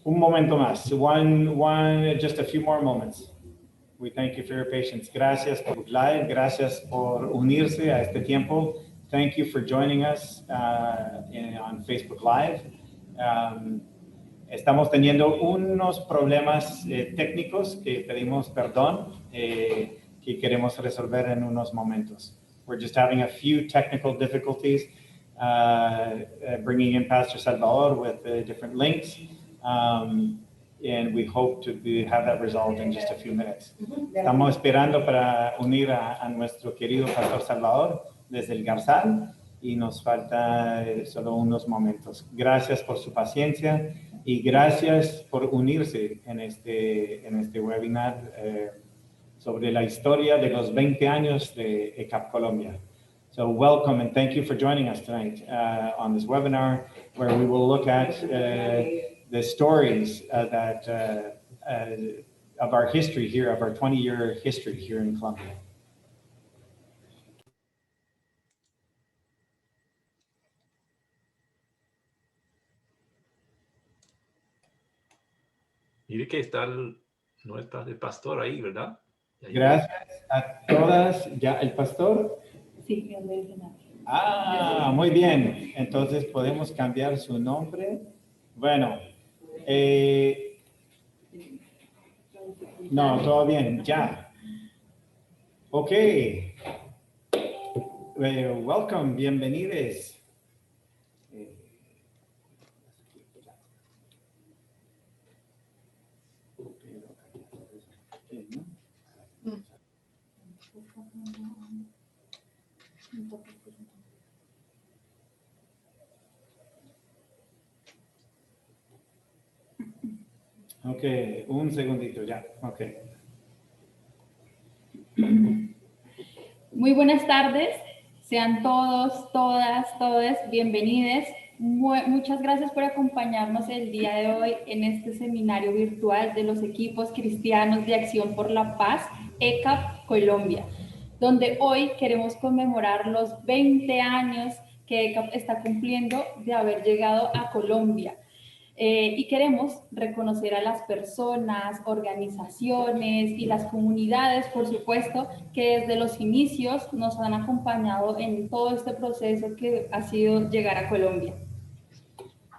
Un momento más. Just a few more moments. We thank you for your patience. Gracias por live. Gracias por unirse a este tiempo. Thank you for joining us on Facebook Live. Estamos teniendo unos problemas técnicos que pedimos perdón, que queremos resolver en unos momentos. We're just having a few technical difficulties bringing in Pastor Salvador with different links. And we hope to have that resolved in just a few minutes. Estamos esperando para unir a nuestro querido Pastor Salvador desde el Garzal y nos falta solo unos momentos. Gracias por su paciencia y gracias por unirse en este webinar sobre la historia de los 20 años de ECAP Colombia. So welcome and thank you for joining us tonight on this webinar where we will look at the stories of our history here, of our 20-year history here in Colombia. Mire que no está el pastor ahí, ¿verdad? Gracias a todas. ¿Ya el pastor? Sí, muy bien. Entonces podemos cambiar su nombre. Bueno, no, todo bien, ya. Ok. Welcome, bienvenidos. Ok, un segundito ya. Ok. Muy buenas tardes, sean todos, todas, todes bienvenidos. Muchas gracias por acompañarnos el día de hoy en este seminario virtual de los equipos cristianos de Acción por la Paz, ECAP Colombia, donde hoy queremos conmemorar los 20 años que ECAP está cumpliendo de haber llegado a Colombia. Y queremos reconocer a las personas, organizaciones y las comunidades, por supuesto, que desde los inicios nos han acompañado en todo este proceso que ha sido llegar a Colombia.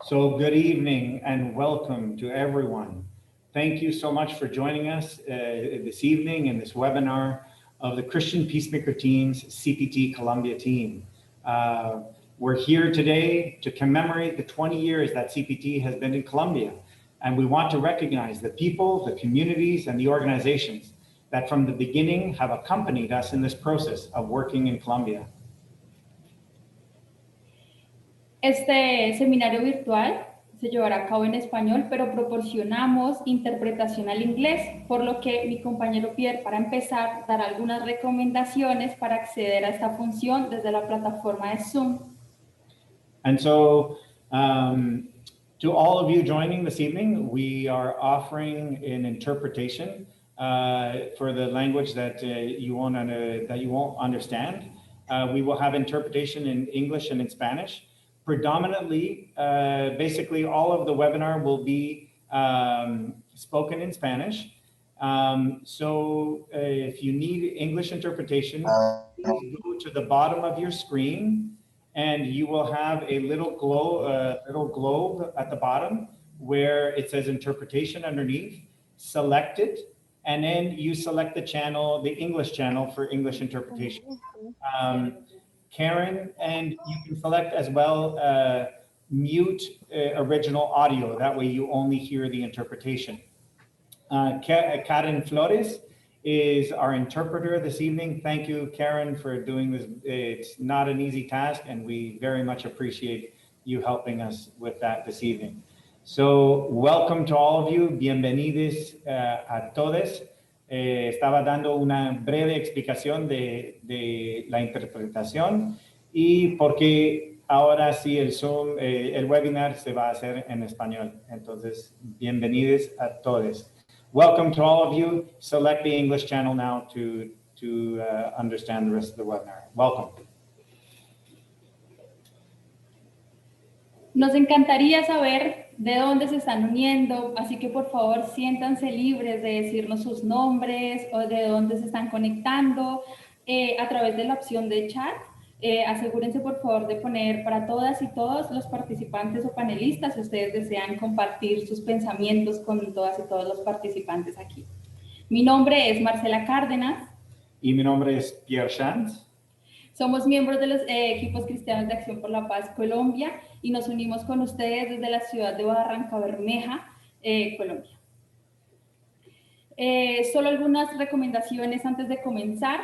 So good evening and welcome to everyone. Thank you so much for joining us this evening in this webinar of the Christian Peacemaker Team's CPT Colombia team. We're here today to commemorate the 20 years that CPT has been in Colombia. And we want to recognize the people, the communities, and the organizations that from the beginning have accompanied us in this process of working in Colombia. Este seminario virtual se llevará a cabo en español, pero proporcionamos interpretación al inglés, por lo que mi compañero Pierre, para empezar, dará algunas recomendaciones para acceder a esta función desde la plataforma de Zoom. And so, to all of you joining this evening, we are offering an interpretation for the language that you won't understand. We will have interpretation in English and in Spanish. Predominantly, basically all of the webinar will be spoken in Spanish. So if you need English interpretation, please go to the bottom of your screen and you will have a little globe at the bottom where it says interpretation underneath. Select it, and then you select the channel, the English channel for English interpretation. Karen, and you can select as well mute original audio. That way you only hear the interpretation. Karen Flores is our interpreter this evening. Thank you, Karen, for doing this. It's not an easy task, and we very much appreciate you helping us with that this evening. So welcome to all of you. Bienvenidos a todos. Estaba dando una breve explicación de la interpretación y porque ahora sí el Zoom, el webinar se va a hacer en español. Entonces, bienvenidos a todos. Welcome to all of you. Select the English channel now to understand the rest of the webinar. Welcome. Nos encantaría saber de dónde se están uniendo, así que por favor siéntanse libres de decirnos sus nombres o de dónde se están conectando a través de la opción de chat. Asegúrense por favor de poner para todas y todos los participantes o panelistas si ustedes desean compartir sus pensamientos con todas y todos los participantes aquí. Mi nombre es Marcela Cárdenas. Y mi nombre es Pierre Chance. Somos miembros de los equipos cristianos de Acción por la Paz Colombia y nos unimos con ustedes desde la ciudad de Barrancabermeja, Colombia. Solo algunas recomendaciones antes de comenzar.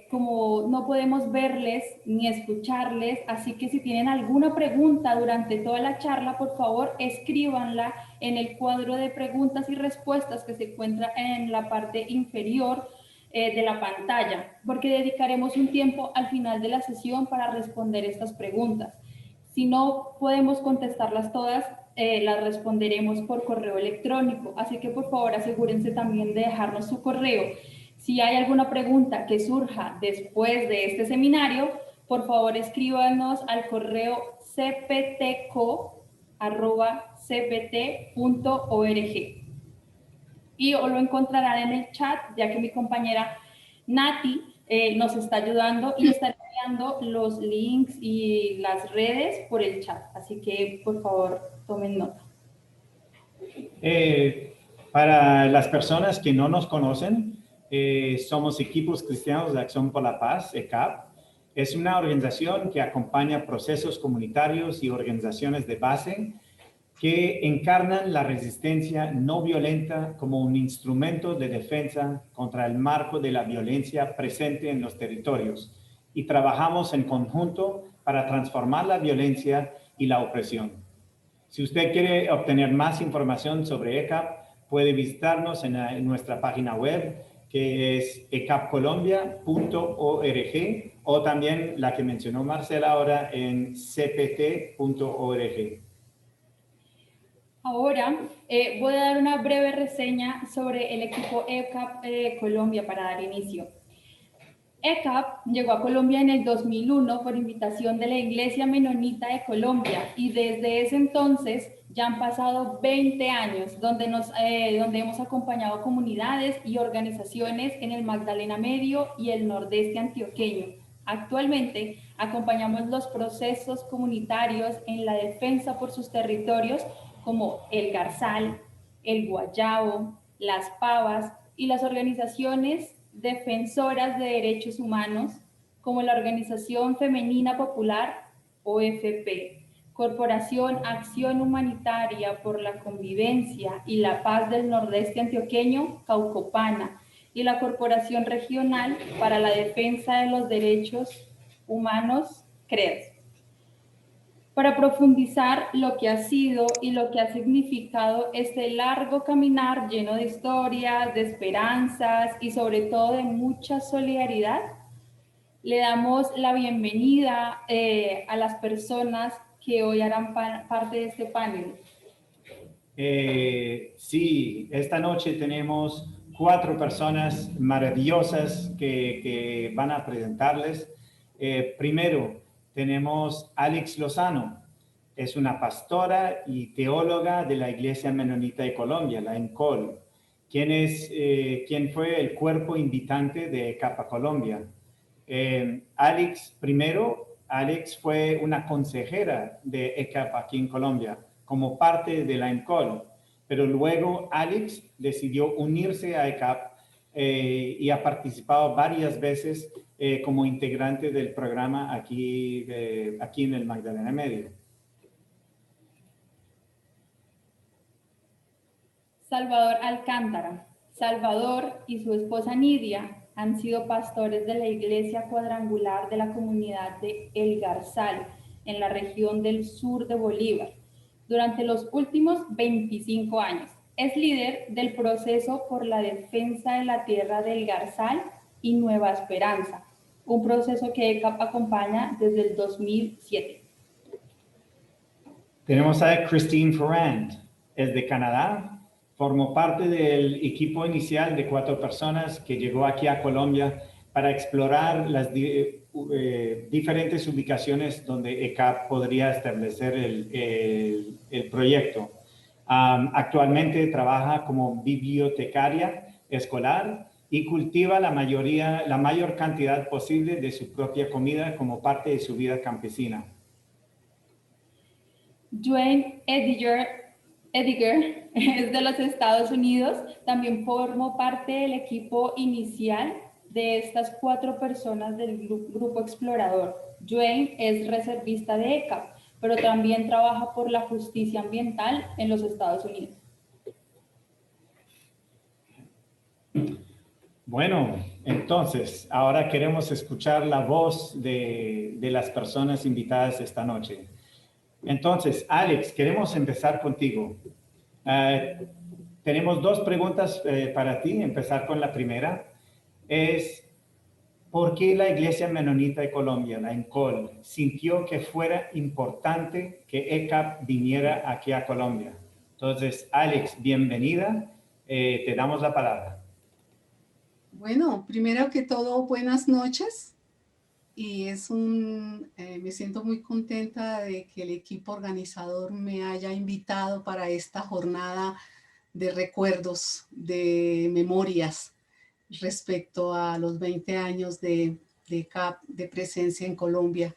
Como no podemos verles ni escucharles, así que si tienen alguna pregunta durante toda la charla, por favor escríbanla en el cuadro de preguntas y respuestas que se encuentra en la parte inferior de la pantalla, porque dedicaremos un tiempo al final de la sesión para responder estas preguntas. Si no podemos contestarlas todas, las responderemos por correo electrónico, así que por favor asegúrense también de dejarnos su correo. Si hay alguna pregunta que surja después de este seminario, por favor escríbanos al correo cptco@cpt.org. Y lo encontrarán en el chat, ya que mi compañera Nati nos está ayudando y está enviando los links y las redes por el chat. Así que, por favor, tomen nota. Para las personas que no nos conocen, somos Equipos Cristianos de Acción por la Paz, ECAP. Es una organización que acompaña procesos comunitarios y organizaciones de base que encarnan la resistencia no violenta como un instrumento de defensa contra el marco de la violencia presente en los territorios, y trabajamos en conjunto para transformar la violencia y la opresión. Si usted quiere obtener más información sobre ECAP, puede visitarnos en nuestra página web, que es ecapcolombia.org, o también la que mencionó Marcela ahora en cpt.org. Ahora voy a dar una breve reseña sobre el equipo ECAP Colombia para dar inicio. ECAP llegó a Colombia en el 2001 por invitación de la Iglesia Menonita de Colombia, y desde ese entonces ya han pasado 20 años donde hemos acompañado a comunidades y organizaciones en el Magdalena Medio y el Nordeste antioqueño. Actualmente acompañamos los procesos comunitarios en la defensa por sus territorios, como el Garzal, el Guayabo, las Pavas, y las organizaciones defensoras de derechos humanos, como la Organización Femenina Popular, OFP, Corporación Acción Humanitaria por la Convivencia y la Paz del Nordeste Antioqueño, Caucopana, y la Corporación Regional para la Defensa de los Derechos Humanos, CREDS. Para profundizar lo que ha sido y lo que ha significado este largo caminar lleno de historias, de esperanzas y sobre todo de mucha solidaridad, le damos la bienvenida a las personas que hoy harán parte de este panel. Sí, esta noche tenemos 4 personas maravillosas que van a presentarles. Primero, tenemos Alex Lozano. Es una pastora y teóloga de la Iglesia Menonita de Colombia, la ENCOL, quien fue el cuerpo invitante de ECAP Colombia. Alex fue una consejera de ECAP aquí en Colombia, como parte de la ENCOL, pero luego Alex decidió unirse a ECAP y ha participado varias veces como integrante del programa aquí en el Magdalena Medio. Salvador Alcántara. Salvador y su esposa Nidia han sido pastores de la Iglesia Cuadrangular de la comunidad de El Garzal, en la región del sur de Bolívar, durante los últimos 25 años. Es líder del proceso por la defensa de la tierra del Garzal y Nueva Esperanza, un proceso que ECAP acompaña desde el 2007. Tenemos a Christine Ferrand, es de Canadá, formó parte del equipo inicial de 4 personas que llegó aquí a Colombia para explorar diferentes ubicaciones donde ECAP podría establecer el proyecto. Actualmente trabaja como bibliotecaria escolar y cultiva la mayor cantidad posible de su propia comida como parte de su vida campesina. Dwayne Ediger es de los Estados Unidos. También formó parte del equipo inicial de estas 4 personas del grupo explorador. Dwayne es reservista de ECAP, pero también trabaja por la justicia ambiental en los Estados Unidos. Bueno, entonces, ahora queremos escuchar la voz de las personas invitadas esta noche. Entonces, Alex, queremos empezar contigo. Tenemos 2 preguntas para ti. Empezar con la primera. Es, ¿por qué la Iglesia Menonita de Colombia, la ENCOL, sintió que fuera importante que ECAP viniera aquí a Colombia? Entonces, Alex, bienvenida. Te damos la palabra. Bueno, primero que todo, buenas noches. Y me siento muy contenta de que el equipo organizador me haya invitado para esta jornada de recuerdos, de memorias respecto a los 20 años de ECAP, de presencia en Colombia.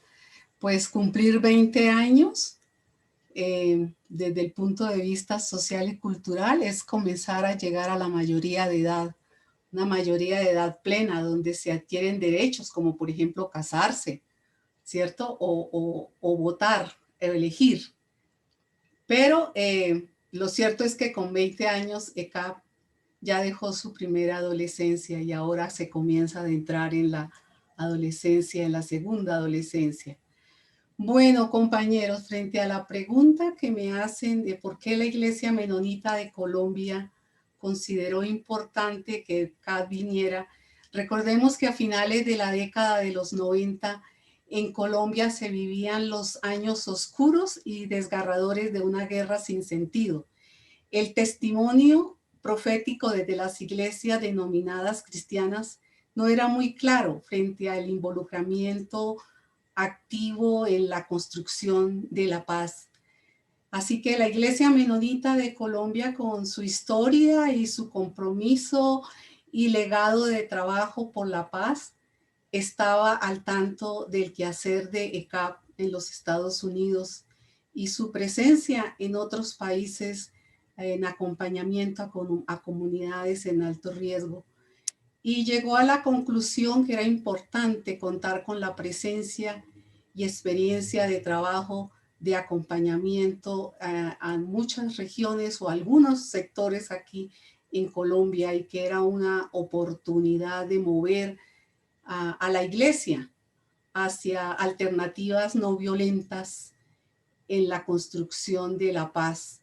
Pues cumplir 20 años desde el punto de vista social y cultural es comenzar a llegar a la mayoría de edad, una mayoría de edad plena, donde se adquieren derechos, como por ejemplo casarse, ¿cierto? O votar, elegir. Pero lo cierto es que con 20 años ECAP ya dejó su primera adolescencia y ahora se comienza a adentrar en la adolescencia, en la segunda adolescencia. Bueno, compañeros, frente a la pregunta que me hacen de por qué la Iglesia Menonita de Colombia consideró importante que ECAP viniera, recordemos que a finales de la década de los 90 en Colombia se vivían los años oscuros y desgarradores de una guerra sin sentido. El testimonio profético desde las iglesias denominadas cristianas no era muy claro frente al involucramiento activo en la construcción de la paz. Así que la Iglesia Menonita de Colombia, con su historia y su compromiso y legado de trabajo por la paz, estaba al tanto del quehacer de ECAP en los Estados Unidos y su presencia en otros países en acompañamiento a comunidades en alto riesgo. Y llegó a la conclusión que era importante contar con la presencia y experiencia de trabajo de acompañamiento a muchas regiones o algunos sectores aquí en Colombia, y que era una oportunidad de mover a la iglesia hacia alternativas no violentas en la construcción de la paz.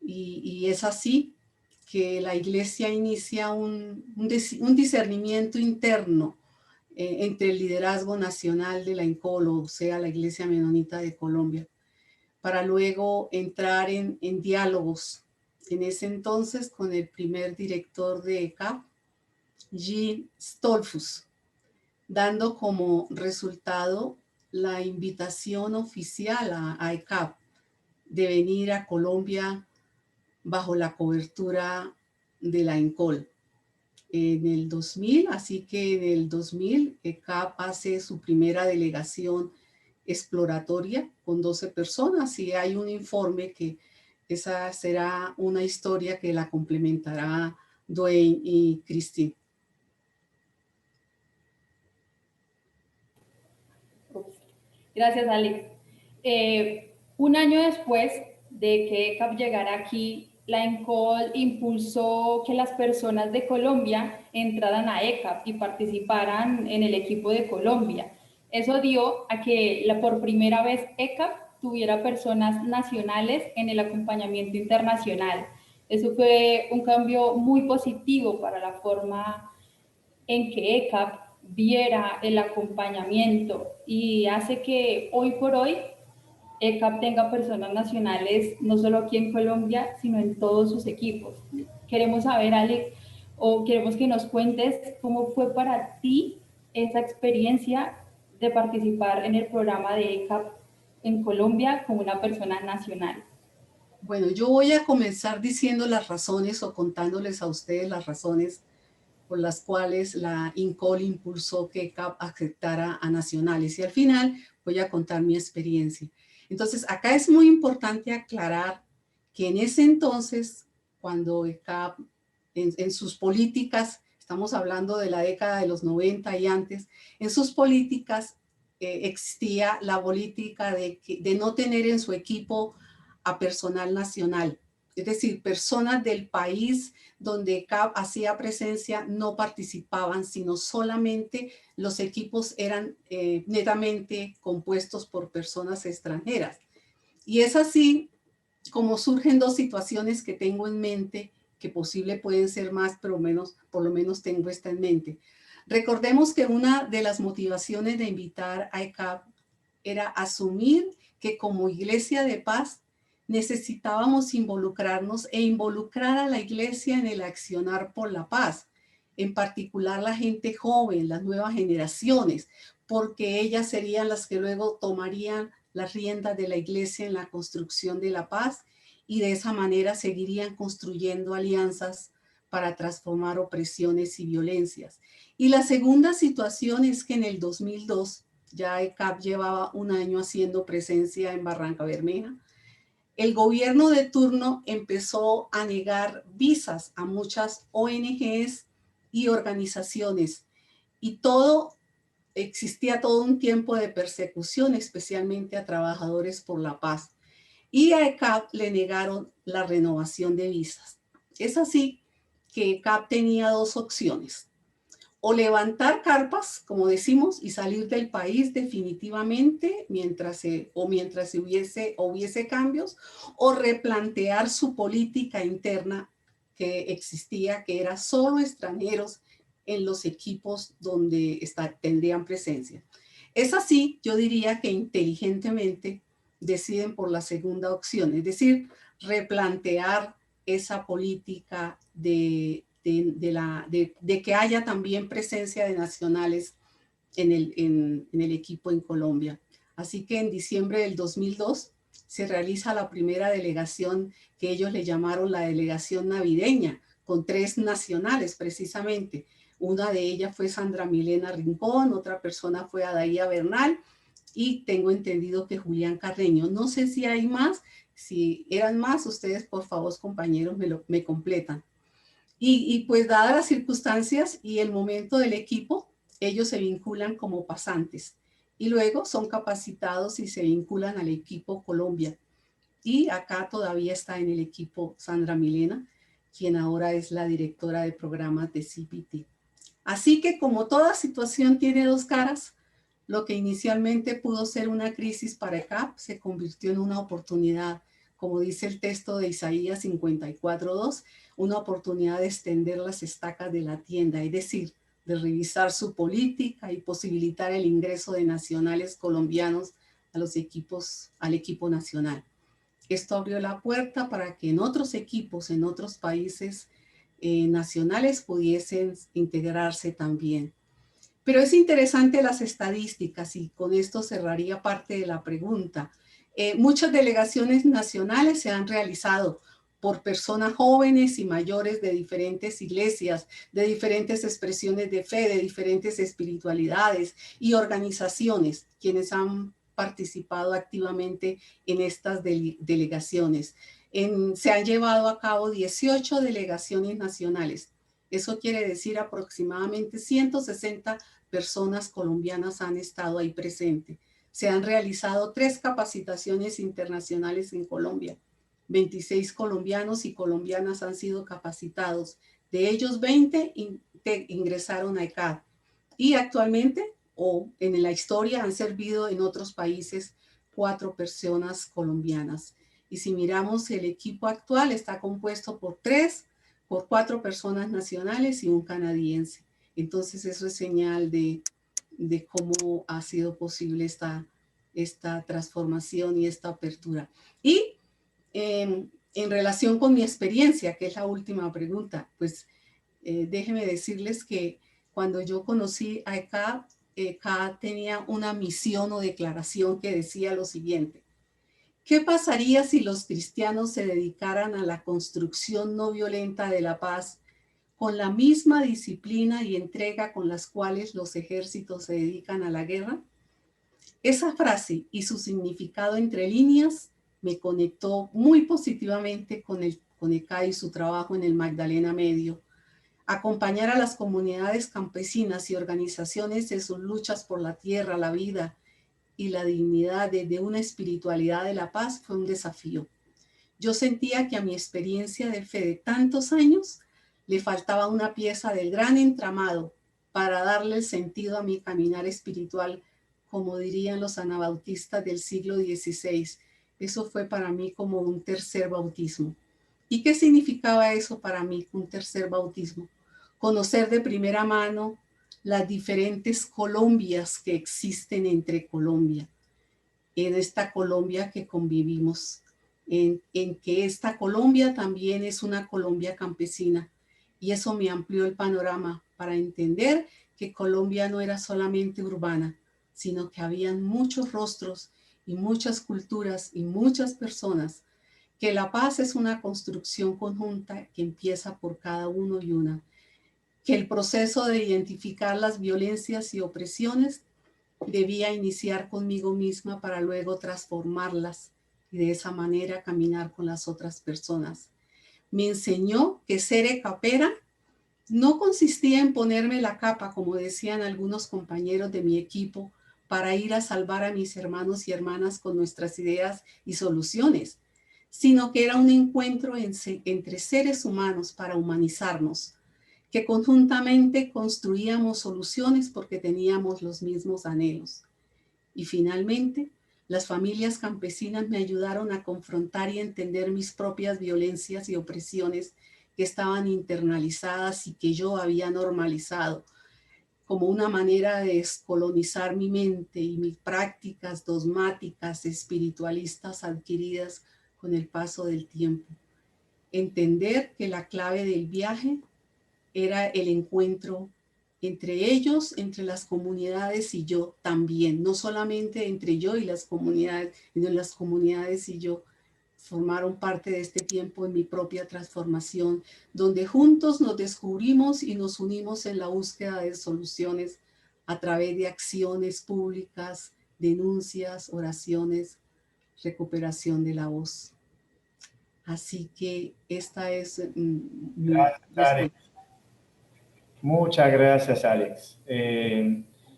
Y es así que la iglesia inicia un discernimiento interno entre el liderazgo nacional de la ENCOL, o sea, la Iglesia Menonita de Colombia, para luego entrar en diálogos, en ese entonces con el primer director de ECAP, Jean Stolfus, dando como resultado la invitación oficial a ECAP de venir a Colombia bajo la cobertura de la ENCOL en el 2000, así que en el 2000 ECAP hace su primera delegación exploratoria con 12 personas, y hay un informe que esa será una historia que la complementará Dwayne y Christine. Gracias, Alex. Un año después de que ECAP llegara aquí, la ENCOL impulsó que las personas de Colombia entraran a ECAP y participaran en el equipo de Colombia. Eso dio a que por primera vez ECAP tuviera personas nacionales en el acompañamiento internacional. Eso fue un cambio muy positivo para la forma en que ECAP viera el acompañamiento, y hace que hoy por hoy ECAP tenga personas nacionales no solo aquí en Colombia, sino en todos sus equipos. Queremos saber, Alex, o queremos que nos cuentes cómo fue para ti esa experiencia de participar en el programa de ECAP en Colombia como una persona nacional? Bueno, yo voy a comenzar diciendo las razones o contándoles a ustedes las razones por las cuales la INCOL impulsó que ECAP aceptara a nacionales, y al final voy a contar mi experiencia. Entonces, acá es muy importante aclarar que en ese entonces, cuando ECAP en sus políticas, estamos hablando de la década de los 90 y antes, en sus políticas existía la política de no tener en su equipo a personal nacional, es decir, personas del país donde CAP hacía presencia no participaban, sino solamente los equipos eran netamente compuestos por personas extranjeras. Y es así como surgen dos situaciones que tengo en mente, que posible pueden ser más, pero por lo menos tengo esta en mente. Recordemos que una de las motivaciones de invitar a ECAP era asumir que como Iglesia de Paz necesitábamos involucrarnos e involucrar a la iglesia en el accionar por la paz, en particular la gente joven, las nuevas generaciones, porque ellas serían las que luego tomarían las riendas de la iglesia en la construcción de la paz y de esa manera seguirían construyendo alianzas para transformar opresiones y violencias. Y la segunda situación es que en el 2002, ya ECAP llevaba un año haciendo presencia en Barranca Bermeja, el gobierno de turno empezó a negar visas a muchas ONGs y organizaciones y existía todo un tiempo de persecución, especialmente a trabajadores por la paz. Y a ECAP le negaron la renovación de visas. Es así que ECAP tenía dos opciones: o levantar carpas, como decimos, y salir del país definitivamente mientras hubiese cambios, o replantear su política interna que existía, que era solo extranjeros en los equipos donde tendrían presencia. Es así, yo diría que inteligentemente deciden por la segunda opción, es decir, replantear esa política de que haya también presencia de nacionales en el equipo en Colombia. Así que en diciembre del 2002 se realiza la primera delegación que ellos le llamaron la delegación navideña, con 3 nacionales precisamente. Una de ellas fue Sandra Milena Rincón, otra persona fue Adaía Bernal y tengo entendido que Julián Carreño. No sé si hay más, si eran más, ustedes por favor compañeros me completan. Y pues dadas las circunstancias y el momento del equipo, ellos se vinculan como pasantes y luego son capacitados y se vinculan al equipo Colombia. Y acá todavía está en el equipo Sandra Milena, quien ahora es la directora de programas de CPT. Así que como toda situación tiene dos caras, lo que inicialmente pudo ser una crisis para ECAP se convirtió en una oportunidad, como dice el texto de Isaías 54:2, una oportunidad de extender las estacas de la tienda, es decir, de revisar su política y posibilitar el ingreso de nacionales colombianos a los equipos, al equipo nacional. Esto abrió la puerta para que en otros equipos, en otros países nacionales pudiesen integrarse también. Pero es interesante las estadísticas y con esto cerraría parte de la pregunta. Muchas delegaciones nacionales se han realizado por personas jóvenes y mayores de diferentes iglesias, de diferentes expresiones de fe, de diferentes espiritualidades y organizaciones, quienes han participado activamente en estas delegaciones. Se han llevado a cabo 18 delegaciones nacionales. Eso quiere decir aproximadamente 160 personas colombianas han estado ahí presentes. Se han realizado 3 capacitaciones internacionales en Colombia. 26 colombianos y colombianas han sido capacitados. De ellos, 20 ingresaron a ECAP. Y actualmente, o en la historia, han servido en otros países 4 personas colombianas. Y si miramos el equipo actual, está compuesto por 4 personas nacionales y un canadiense. Entonces eso es señal de cómo ha sido posible esta transformación y esta apertura. Y en relación con mi experiencia, que es la última pregunta, pues déjenme decirles que cuando yo conocí a ECAP, Kat tenía una misión o declaración que decía lo siguiente: ¿qué pasaría si los cristianos se dedicaran a la construcción no violenta de la paz con la misma disciplina y entrega con las cuales los ejércitos se dedican a la guerra? Esa frase y su significado entre líneas me conectó muy positivamente con ECA y su trabajo en el Magdalena Medio. Acompañar a las comunidades campesinas y organizaciones en sus luchas por la tierra, la vida y la dignidad desde una espiritualidad de la paz fue un desafío. Yo sentía que a mi experiencia de fe de tantos años le faltaba una pieza del gran entramado para darle el sentido a mi caminar espiritual, como dirían los anabautistas del siglo XVI. Eso fue para mí como un tercer bautismo. ¿Y qué significaba eso para mí, un tercer bautismo? Conocer de primera mano las diferentes Colombias que existen entre Colombia, en esta Colombia que convivimos, en que esta Colombia también es una Colombia campesina. Y eso me amplió el panorama para entender que Colombia no era solamente urbana, sino que habían muchos rostros y muchas culturas y muchas personas, que la paz es una construcción conjunta que empieza por cada uno y una, que el proceso de identificar las violencias y opresiones debía iniciar conmigo misma para luego transformarlas y de esa manera caminar con las otras personas. Me enseñó que ser ecapera no consistía en ponerme la capa, como decían algunos compañeros de mi equipo, para ir a salvar a mis hermanos y hermanas con nuestras ideas y soluciones, sino que era un encuentro entre seres humanos para humanizarnos, que conjuntamente construíamos soluciones porque teníamos los mismos anhelos. Y finalmente, las familias campesinas me ayudaron a confrontar y entender mis propias violencias y opresiones que estaban internalizadas y que yo había normalizado como una manera de descolonizar mi mente y mis prácticas dogmáticas espiritualistas adquiridas con el paso del tiempo. Entender que la clave del viaje era el encuentro entre ellos, entre las comunidades y yo también, no solamente entre yo y las comunidades, sino las comunidades y yo formaron parte de este tiempo en mi propia transformación, donde juntos nos descubrimos y nos unimos en la búsqueda de soluciones a través de acciones públicas, denuncias, oraciones, recuperación de la voz. Así que esta es mi respuesta. Muchas gracias, Alex.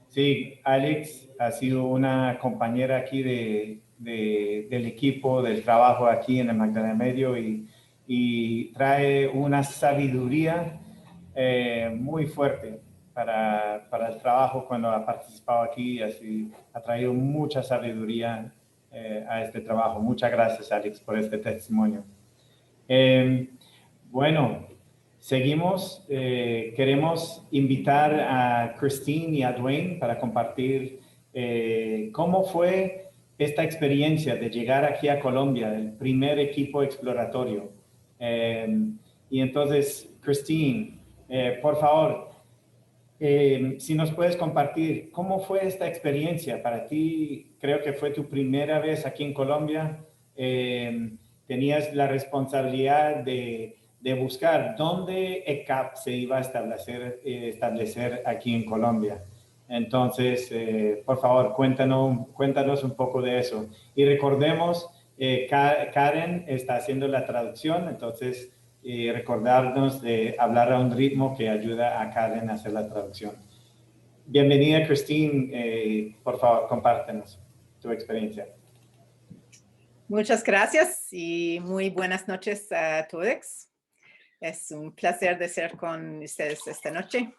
Sí, Alex ha sido una compañera aquí del equipo, del trabajo aquí en el Magdalena Medio y trae una sabiduría muy fuerte para el trabajo cuando ha participado aquí. Así, ha traído mucha sabiduría a este trabajo. Muchas gracias, Alex, por este testimonio. Bueno, seguimos. Queremos invitar a Christine y a Dwayne para compartir cómo fue esta experiencia de llegar aquí a Colombia, el primer equipo exploratorio. Y entonces, Christine, por favor, si nos puedes compartir cómo fue esta experiencia para ti. Creo que fue tu primera vez aquí en Colombia. Tenías la responsabilidad de buscar dónde ECAP se iba a establecer aquí en Colombia. Entonces, por favor, cuéntanos un poco de eso. Y recordemos, Karen está haciendo la traducción, entonces recordarnos de hablar a un ritmo que ayuda a Karen a hacer la traducción. Bienvenida, Christine. Por favor, compártenos tu experiencia. Muchas gracias y muy buenas noches a todos. Es un placer de ser con ustedes esta noche.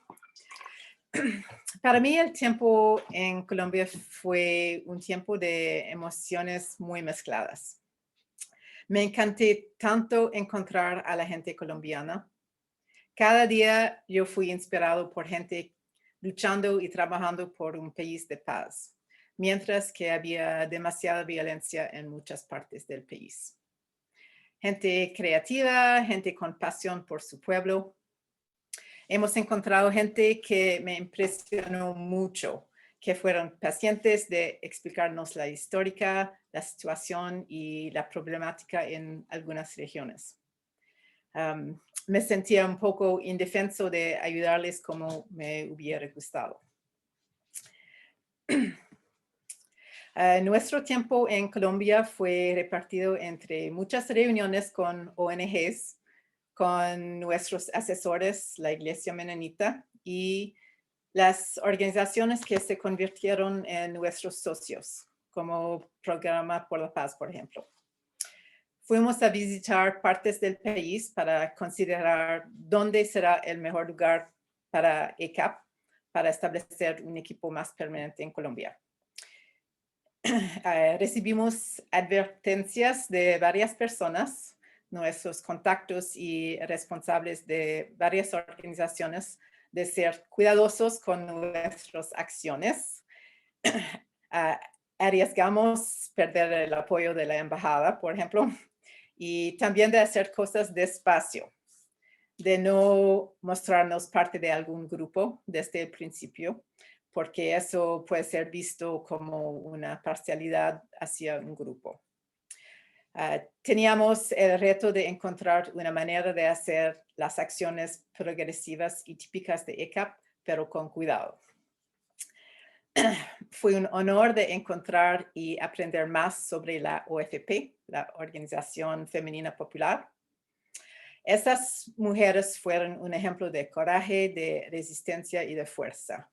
Para mí el tiempo en Colombia fue un tiempo de emociones muy mezcladas. Me encanté tanto encontrar a la gente colombiana. Cada día yo fui inspirado por gente luchando y trabajando por un país de paz, mientras que había demasiada violencia en muchas partes del país. Gente creativa, gente con pasión por su pueblo. Hemos encontrado gente que me impresionó mucho que fueron pacientes de explicarnos la histórica, la situación y la problemática en algunas regiones. Me sentía un poco indefenso de ayudarles como me hubiera gustado. Nuestro tiempo en Colombia fue repartido entre muchas reuniones con ONGs, con nuestros asesores, la Iglesia Menonita, y las organizaciones que se convirtieron en nuestros socios, como Programa por la Paz, por ejemplo. Fuimos a visitar partes del país para considerar dónde será el mejor lugar para ECAP, para establecer un equipo más permanente en Colombia. Recibimos advertencias de varias personas, nuestros contactos y responsables de varias organizaciones, de ser cuidadosos con nuestras acciones. Arriesgamos perder el apoyo de la embajada, por ejemplo, y también de hacer cosas despacio, de no mostrarnos parte de algún grupo desde el principio, porque eso puede ser visto como una parcialidad hacia un grupo. Teníamos el reto de encontrar una manera de hacer las acciones progresivas y típicas de ECAP, pero con cuidado. Fue un honor de encontrar y aprender más sobre la OFP, la Organización Femenina Popular. Estas mujeres fueron un ejemplo de coraje, de resistencia y de fuerza.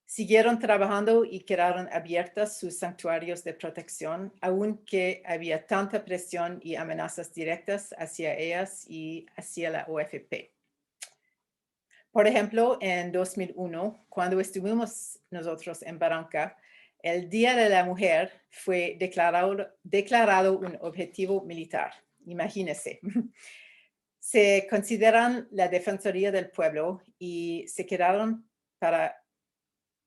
Siguieron trabajando y quedaron abiertas sus santuarios de protección, aunque había tanta presión y amenazas directas hacia ellas y hacia la OFP. Por ejemplo, en 2001, cuando estuvimos nosotros en Barranca, el Día de la Mujer fue declarado un objetivo militar. Imagínense. Se consideran la Defensoría del Pueblo y se quedaron para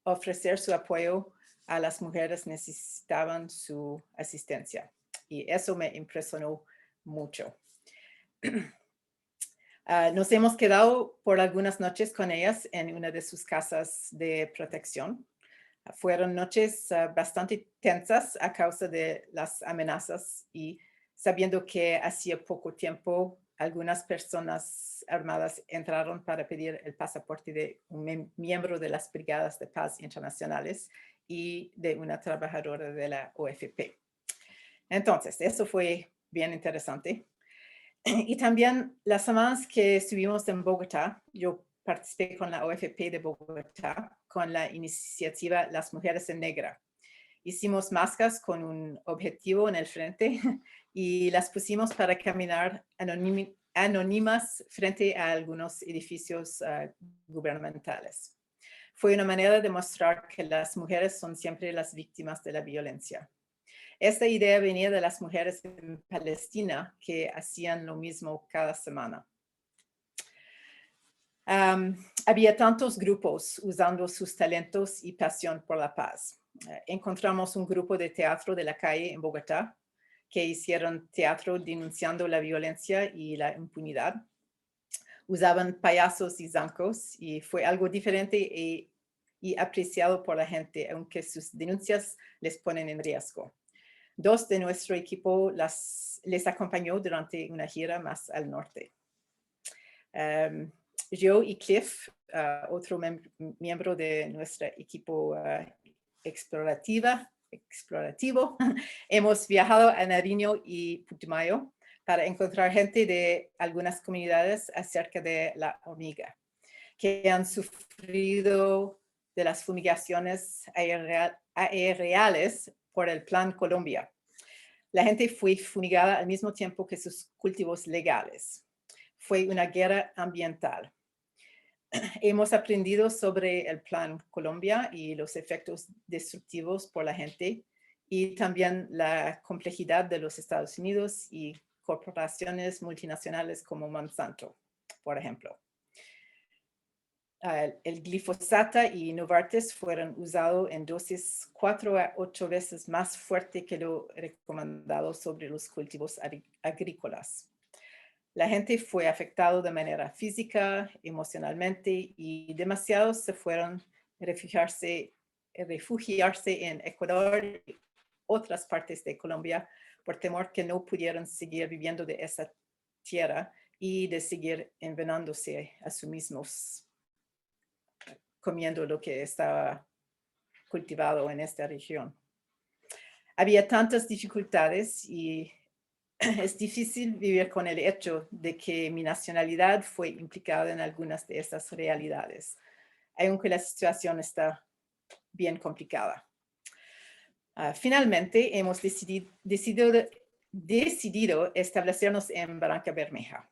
ofrecer su apoyo a las mujeres que necesitaban su asistencia. Y eso me impresionó mucho. Nos hemos quedado por algunas noches con ellas en una de sus casas de protección. Fueron noches bastante tensas a causa de las amenazas y sabiendo que hacía poco tiempo algunas personas armadas entraron para pedir el pasaporte de un miembro de las Brigadas de Paz Internacionales y de una trabajadora de la OFP. Entonces, eso fue bien interesante. Y también las semanas que estuvimos en Bogotá, yo participé con la OFP de Bogotá con la iniciativa Las Mujeres en Negra. Hicimos máscaras con un objetivo en el frente y las pusimos para caminar anónimas frente a algunos edificios gubernamentales. Fue una manera de mostrar que las mujeres son siempre las víctimas de la violencia. Esta idea venía de las mujeres en Palestina que hacían lo mismo cada semana. Había tantos grupos usando sus talentos y pasión por la paz. Encontramos un grupo de teatro de la calle en Bogotá que hicieron teatro denunciando la violencia y la impunidad. Usaban payasos y zancos y fue algo diferente y apreciado por la gente, aunque sus denuncias les ponen en riesgo. 2 de nuestro equipo les acompañó durante una gira más al norte. Yo y Cliff, otro miembro de nuestro equipo explorativo, hemos viajado a Nariño y Putumayo para encontrar gente de algunas comunidades acerca de la hormiga, que han sufrido de las fumigaciones aéreas por el Plan Colombia. La gente fue fumigada al mismo tiempo que sus cultivos legales. Fue una guerra ambiental. Hemos aprendido sobre el Plan Colombia y los efectos destructivos por la gente y también la complejidad de los Estados Unidos y corporaciones multinacionales como Monsanto, por ejemplo. El glifosato y Novartis fueron usados en dosis 4 a 8 veces más fuerte que lo recomendado sobre los cultivos agrícolas. La gente fue afectada de manera física, emocionalmente y demasiados se fueron refugiarse en Ecuador y otras partes de Colombia por temor que no pudieran seguir viviendo de esa tierra y de seguir envenenándose a sí mismos, comiendo lo que estaba cultivado en esta región. Había tantas dificultades y es difícil vivir con el hecho de que mi nacionalidad fue implicada en algunas de estas realidades, aunque la situación está bien complicada. Finalmente, hemos decidido establecernos en Barranca Bermeja.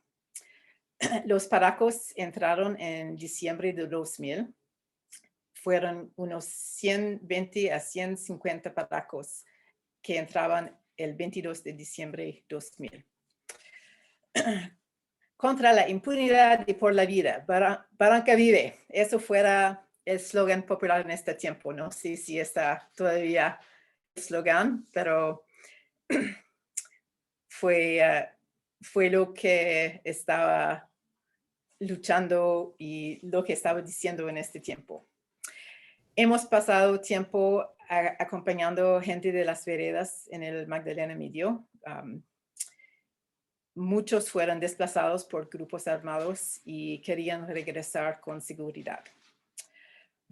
Los paracos entraron en diciembre de 2000. Fueron unos 120 a 150 paracos que entraban el 22 de diciembre de 2000. Contra la impunidad y por la vida, Barranca vive. Eso fuera el eslogan popular en este tiempo. No sé si está todavía el eslogan, pero fue lo que estaba luchando y lo que estaba diciendo en este tiempo. Hemos pasado tiempo acompañando gente de las veredas en el Magdalena Medio. Muchos fueron desplazados por grupos armados y querían regresar con seguridad.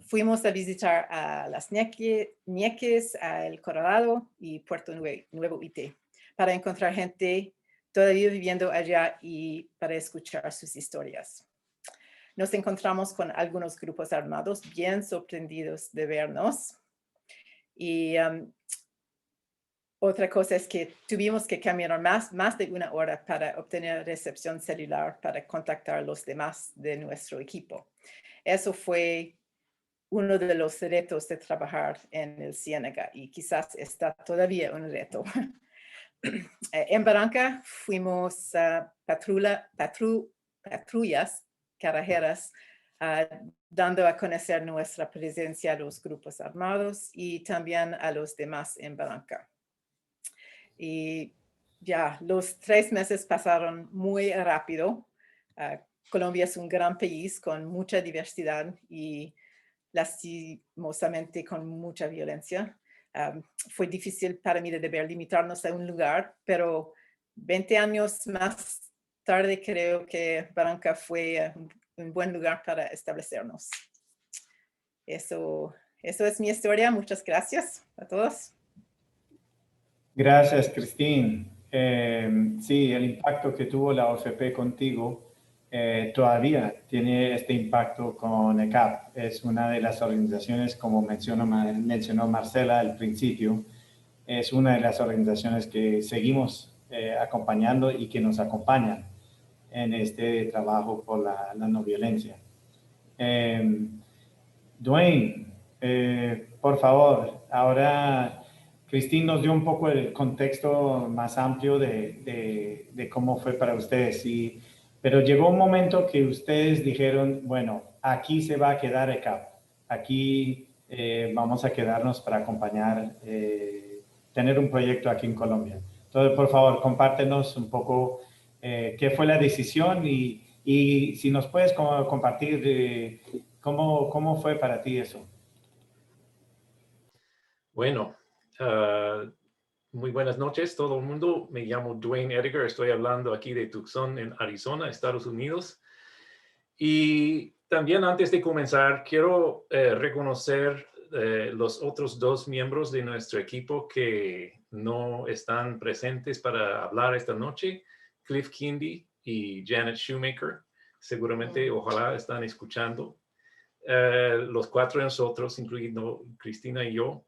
Fuimos a visitar a Las Nieques, a El Colorado y Puerto Nuevo Ite para encontrar gente todavía viviendo allá y para escuchar sus historias. Nos encontramos con algunos grupos armados bien sorprendidos de vernos. Y otra cosa es que tuvimos que caminar más de una hora para obtener recepción celular para contactar a los demás de nuestro equipo. Eso fue uno de los retos de trabajar en el Ciénaga y quizás está todavía un reto. En Barranca fuimos patrullas carajeras, dando a conocer nuestra presencia a los grupos armados y también a los demás en Barranca. Y ya, los 3 meses pasaron muy rápido. Colombia es un gran país con mucha diversidad y lastimosamente con mucha violencia. Fue difícil para mí de deber limitarnos a un lugar, pero 20 años más tarde creo que Barranca fue un buen lugar para establecernos. Eso es mi historia. Muchas gracias a todos. Gracias, Cristín. Sí, el impacto que tuvo la OFP contigo todavía tiene este impacto con ECAP. Es una de las organizaciones, como mencionó Marcela al principio, es una de las organizaciones que seguimos acompañando y que nos acompañan en este trabajo por la no violencia. Dwayne, por favor, ahora Cristín nos dio un poco el contexto más amplio de cómo fue para ustedes, pero llegó un momento que ustedes dijeron, bueno, aquí se va a quedar ECAP, aquí vamos a quedarnos para acompañar, tener un proyecto aquí en Colombia. Entonces, por favor, compártenos un poco qué fue la decisión y si nos puedes compartir ¿Cómo fue para ti eso? Bueno, muy buenas noches todo el mundo. Me llamo Dwayne Edgar. Estoy hablando aquí de Tucson, en Arizona, Estados Unidos. Y también antes de comenzar, quiero reconocer los otros 2 miembros de nuestro equipo que no están presentes para hablar esta noche, Cliff Kindy y Janet Shoemaker. Seguramente, ojalá están escuchando. Los 4 de nosotros, incluyendo Cristina y yo,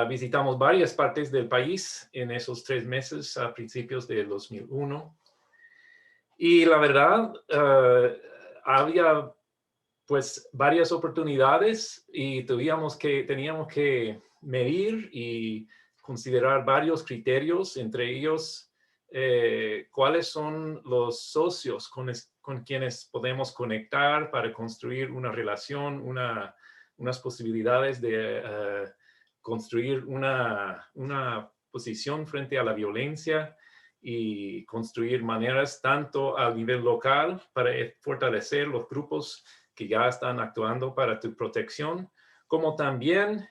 visitamos varias partes del país en esos 3 meses a principios del 2001. Y la verdad, había pues varias oportunidades y teníamos que medir y considerar varios criterios, entre ellos cuáles son los socios con quienes podemos conectar para construir una relación, unas posibilidades de construir una posición frente a la violencia y construir maneras tanto a nivel local para fortalecer los grupos que ya están actuando para tu protección, como también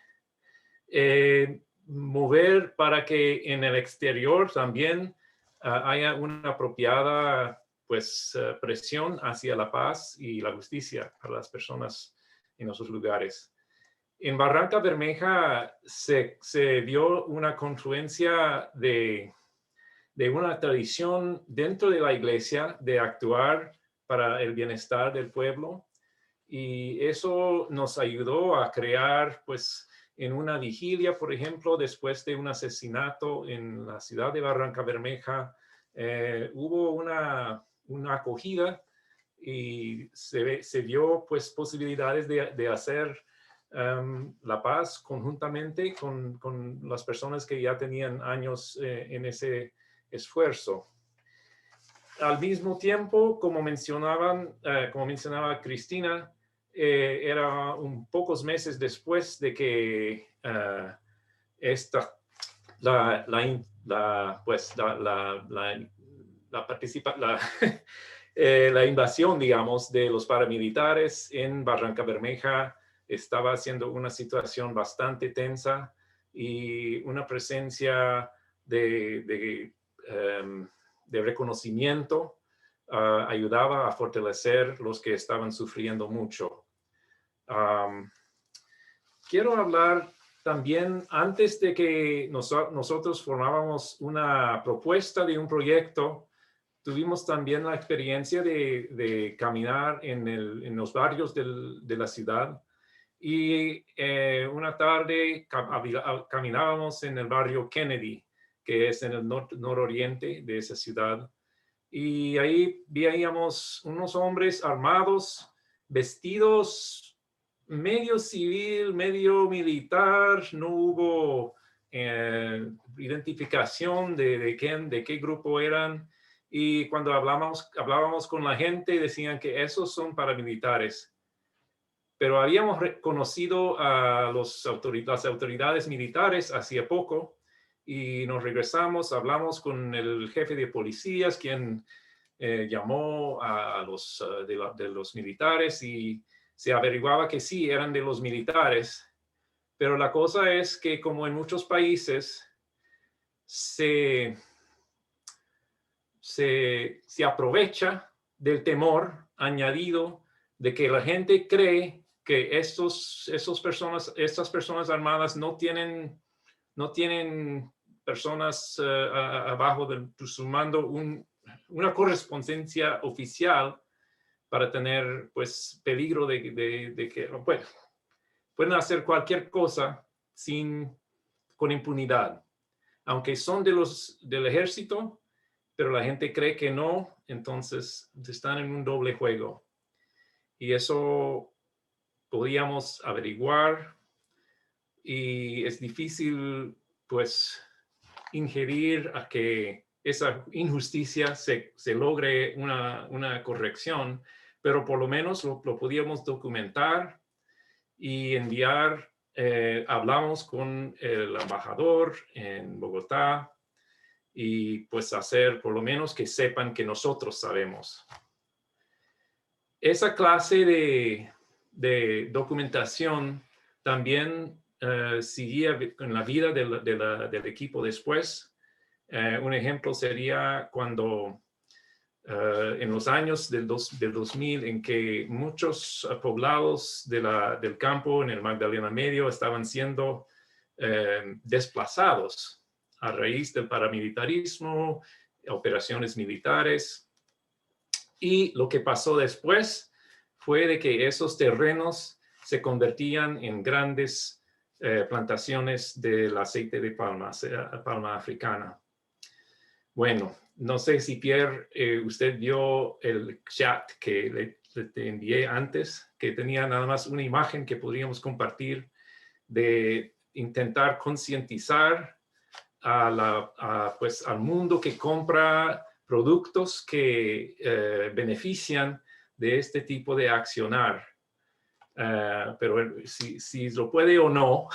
mover para que en el exterior también haya una apropiada presión hacia la paz y la justicia para las personas en esos lugares. En Barranca Bermeja se dio una confluencia de una tradición dentro de la iglesia de actuar para el bienestar del pueblo, y eso nos ayudó a crear, pues, en una vigilia, por ejemplo, después de un asesinato en la ciudad de Barranca Bermeja, hubo una acogida y se dio, pues, posibilidades de hacer la paz conjuntamente con las personas que ya tenían años en ese esfuerzo. Al mismo tiempo, como mencionaba Cristina, era pocos meses después de que la invasión, digamos, de los paramilitares en Barranca Bermeja estaba siendo una situación bastante tensa, y una presencia de reconocimiento ayudaba a fortalecer los que estaban sufriendo mucho. Quiero hablar también, antes de que nosotros formábamos una propuesta de un proyecto, tuvimos también la experiencia de caminar en los barrios de la ciudad, y una tarde caminábamos en el barrio Kennedy, que es en el nororiente de esa ciudad, y ahí veíamos unos hombres armados, vestidos medio civil, medio militar. No hubo identificación de qué grupo eran, y cuando hablábamos con la gente, decían que esos son paramilitares. Pero habíamos reconocido a las autoridades militares hacía poco, y nos regresamos, hablamos con el jefe de policías, quien llamó a los de los militares, y se averiguaba que sí, eran de los militares. Pero la cosa es que, como en muchos países, se aprovecha del temor añadido de que la gente cree que estas personas armadas no tienen personas abajo de su mando, una correspondencia oficial para tener, pues, peligro de que pueden hacer cualquier cosa con impunidad, aunque son del ejército, pero la gente cree que no. Entonces están en un doble juego, y eso podíamos averiguar, y es difícil, pues, ingerir a que esa injusticia se logre una corrección, pero por lo menos lo podíamos documentar y enviar. Hablamos con el embajador en Bogotá, y pues hacer por lo menos que sepan que nosotros sabemos. Esa clase de documentación también seguía en la vida del equipo después. Un ejemplo sería cuando en los años del 2000, en que muchos poblados del campo en el Magdalena Medio estaban siendo desplazados a raíz del paramilitarismo, operaciones militares. Y lo que pasó después fue de que esos terrenos se convertían en grandes plantaciones del aceite de palma africana. Bueno, no sé si Pierre, usted vio el chat que te envié antes, que tenía nada más una imagen que podríamos compartir de intentar concientizar al mundo que compra productos que benefician de este tipo de accionar. Pero si lo puede o no,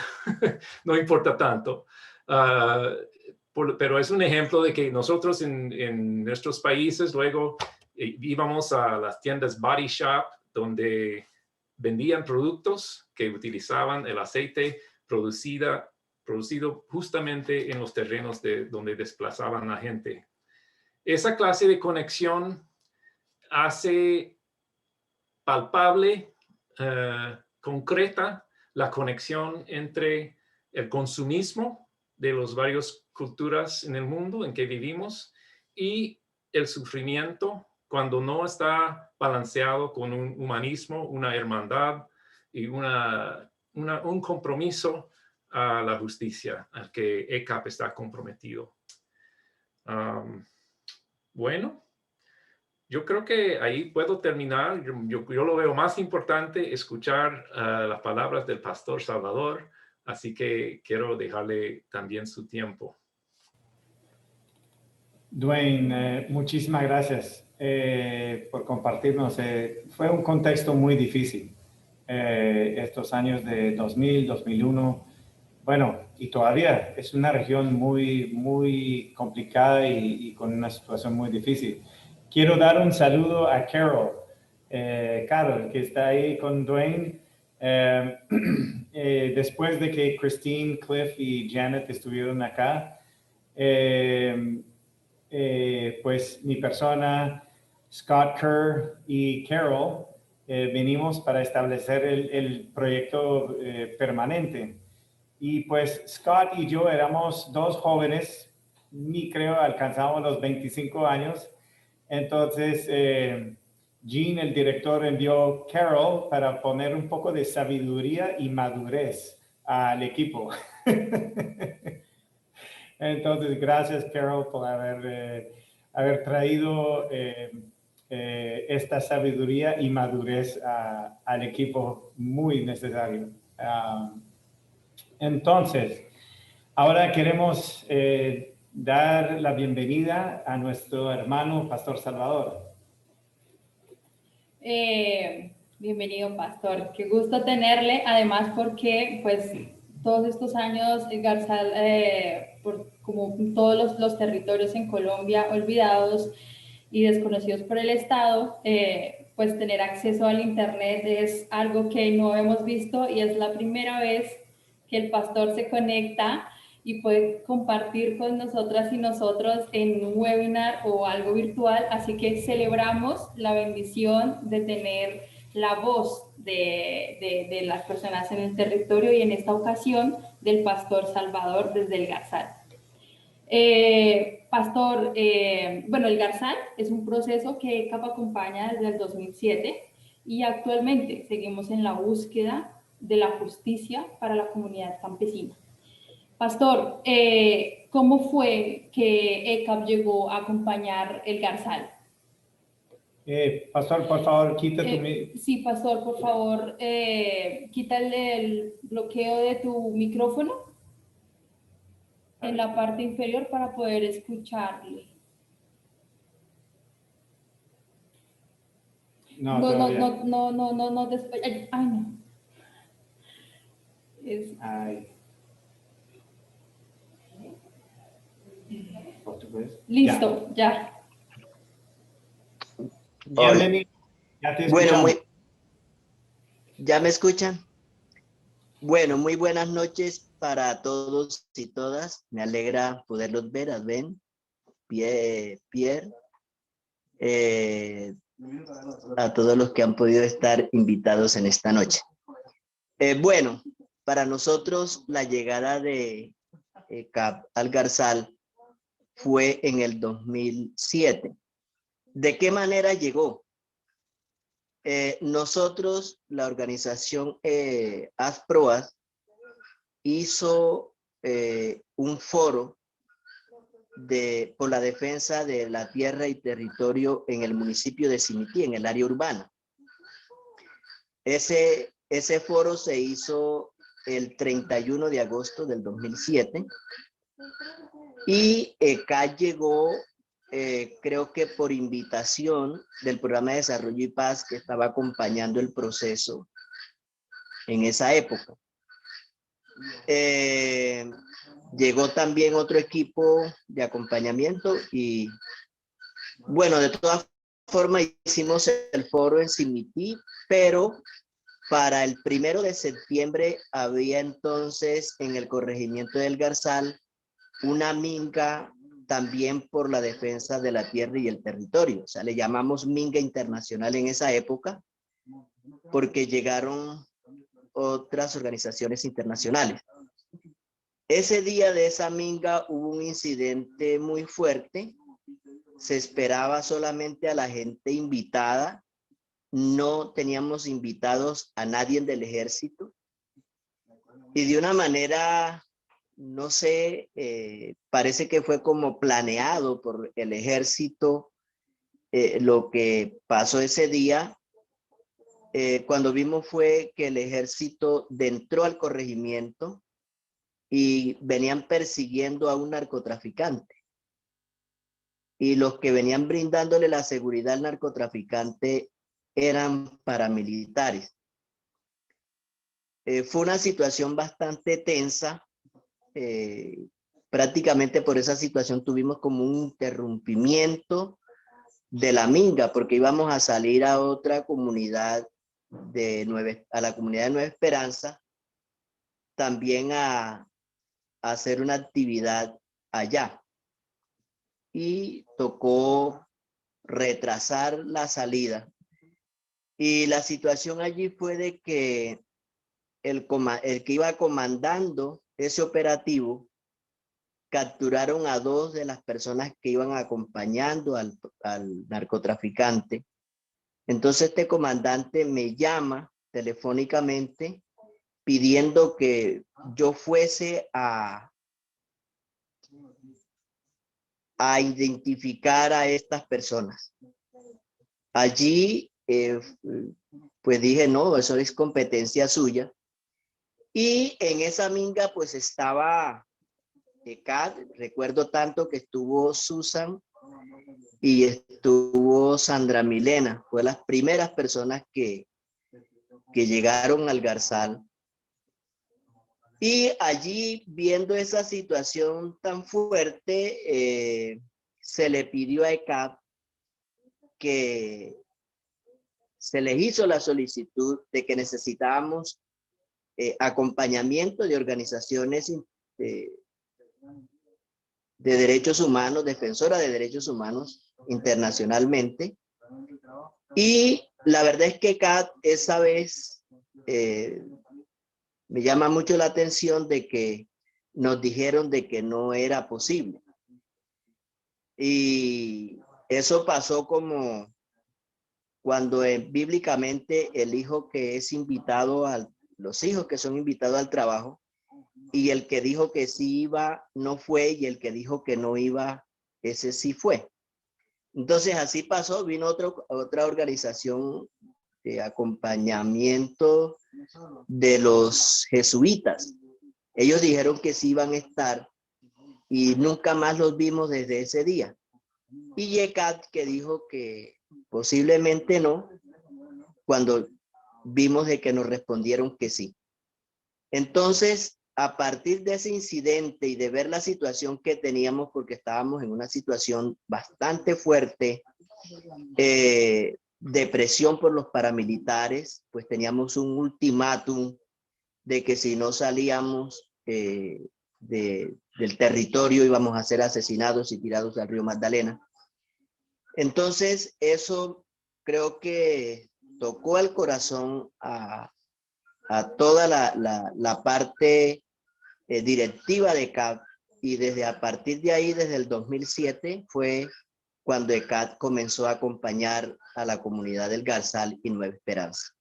no importa tanto. Pero es un ejemplo de que nosotros en nuestros países luego íbamos a las tiendas Body Shop, donde vendían productos que utilizaban el aceite producido justamente en los terrenos donde desplazaban a gente. Esa clase de conexión hace palpable, concreta, la conexión entre el consumismo de las varias culturas en el mundo en que vivimos y el sufrimiento cuando no está balanceado con un humanismo, una hermandad y un compromiso a la justicia al que ECAP está comprometido. Bueno, yo creo que ahí puedo terminar. Yo lo veo más importante escuchar las palabras del pastor Salvador, así que quiero dejarle también su tiempo. Dwayne, muchísimas gracias por compartirnos. Fue un contexto muy difícil, estos años de 2000, 2001. Bueno, y todavía es una región muy complicada y con una situación muy difícil. Quiero dar un saludo a Carol, que está ahí con Dwayne. Después de que Christine, Cliff y Janet estuvieron acá, pues mi persona, Scott Kerr y Carol, venimos para establecer el proyecto permanente. Y pues Scott y yo éramos dos jóvenes, ni creo alcanzamos los 25 años. Entonces, Gene, el director, envió Carol para poner un poco de sabiduría y madurez al equipo. Entonces, gracias, Carol, por haber traído esta sabiduría y madurez al equipo muy necesario. Entonces, ahora queremos dar la bienvenida a nuestro hermano Pastor Salvador. Bienvenido, Pastor. Qué gusto tenerle, además porque pues todos estos años el Garzal, como todos los territorios en Colombia olvidados y desconocidos por el Estado, pues tener acceso al Internet es algo que no hemos visto y es la primera vez que el pastor se conecta y puede compartir con nosotras y nosotros en un webinar o algo virtual. Así que celebramos la bendición de tener la voz de las personas en el territorio y en esta ocasión del pastor Salvador desde el Garzal. Pastor, bueno, el Garzal es un proceso que ECAP acompaña desde el 2007 y actualmente seguimos en la búsqueda de la justicia para la comunidad campesina. Pastor, ¿cómo fue que ECAP llegó a acompañar el Garzal? Pastor, por favor, quita tu... Sí, Pastor, por favor, quítale el bloqueo de tu micrófono en la parte inferior para poder escucharle. No, después. Ay, no. Ay. Listo, ya. Bienvenido. Ya te Bueno, escuchamos. ¿ya me escuchan? Bueno, muy buenas noches para todos y todas. Me alegra poderlos ver, Adven, Pierre, a todos los que han podido estar invitados en esta noche. Bueno, para nosotros la llegada de ECAP al Garzal fue en el 2007. ¿De qué manera llegó? Nosotros, la organización ASPROAS, hizo un foro por la defensa de la tierra y territorio en el municipio de Simití, en el área urbana. Ese foro se hizo el 31 de agosto del 2007 y ECA llegó, creo que por invitación del Programa de Desarrollo y Paz que estaba acompañando el proceso en esa época. Llegó también otro equipo de acompañamiento y bueno, de todas formas hicimos el foro en Simití, pero Para el 1 de septiembre había entonces en el corregimiento del Garzal una minga también por la defensa de la tierra y el territorio. O sea, le llamamos minga internacional en esa época porque llegaron otras organizaciones internacionales. Ese día de esa minga hubo un incidente muy fuerte. Se esperaba solamente a la gente invitada. No teníamos invitados a nadie del ejército. Y de una manera, no sé, parece que fue como planeado por el ejército lo que pasó ese día. Cuando vimos fue que el ejército entró al corregimiento y venían persiguiendo a un narcotraficante. Y los que venían brindándole la seguridad al narcotraficante eran paramilitares. Fue una situación bastante tensa. Prácticamente por esa situación tuvimos como un interrumpimiento de la minga, porque íbamos a salir a otra comunidad a la comunidad de Nueva Esperanza, también a hacer una actividad allá. Y tocó retrasar la salida. Y la situación allí fue de que el que iba comandando ese operativo capturaron a 2 de las personas que iban acompañando al narcotraficante. Entonces este comandante me llama telefónicamente pidiendo que yo fuese a identificar a estas personas. Allí, pues dije, no, eso es competencia suya. Y en esa minga, pues estaba Kat, recuerdo tanto que estuvo Susan y estuvo Sandra Milena. Fue las primeras personas que llegaron al Garzal. Y allí, viendo esa situación tan fuerte, se le pidió a ECAP que se les hizo la solicitud de que necesitábamos acompañamiento de organizaciones de derechos humanos, defensoras de derechos humanos internacionalmente. Y la verdad es que Kat esa vez me llama mucho la atención de que nos dijeron de que no era posible. Y eso pasó como cuando bíblicamente el hijo que es invitado los hijos que son invitados al trabajo, y el que dijo que sí iba no fue, y el que dijo que no iba, ese sí fue. Entonces así pasó, vino otra organización de acompañamiento de los jesuitas. Ellos dijeron que sí iban a estar y nunca más los vimos desde ese día. Y Yecat que dijo que posiblemente no, cuando vimos de que nos respondieron que sí. Entonces, a partir de ese incidente y de ver la situación que teníamos, porque estábamos en una situación bastante fuerte, de presión por los paramilitares, pues teníamos un ultimátum de que si no salíamos del territorio íbamos a ser asesinados y tirados al río Magdalena. Entonces, eso creo que tocó el corazón a toda la parte directiva de ECAP, y desde a partir de ahí, desde el 2007, fue cuando ECAP comenzó a acompañar a la comunidad del Garzal y Nueva Esperanza.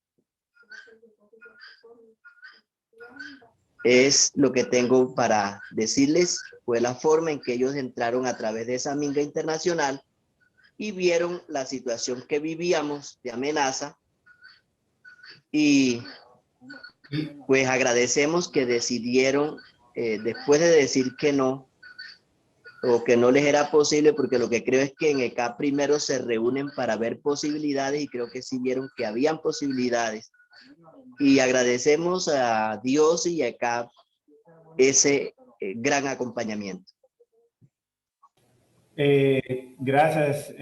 Es lo que tengo para decirles. Fue la forma en que ellos entraron a través de esa minga internacional y vieron la situación que vivíamos de amenaza, y pues agradecemos que decidieron, después de decir que no, o que no les era posible, porque lo que creo es que en ECAP primero se reúnen para ver posibilidades, y creo que sí vieron que habían posibilidades. Y agradecemos a Dios y a ECAP ese gran acompañamiento. Gracias.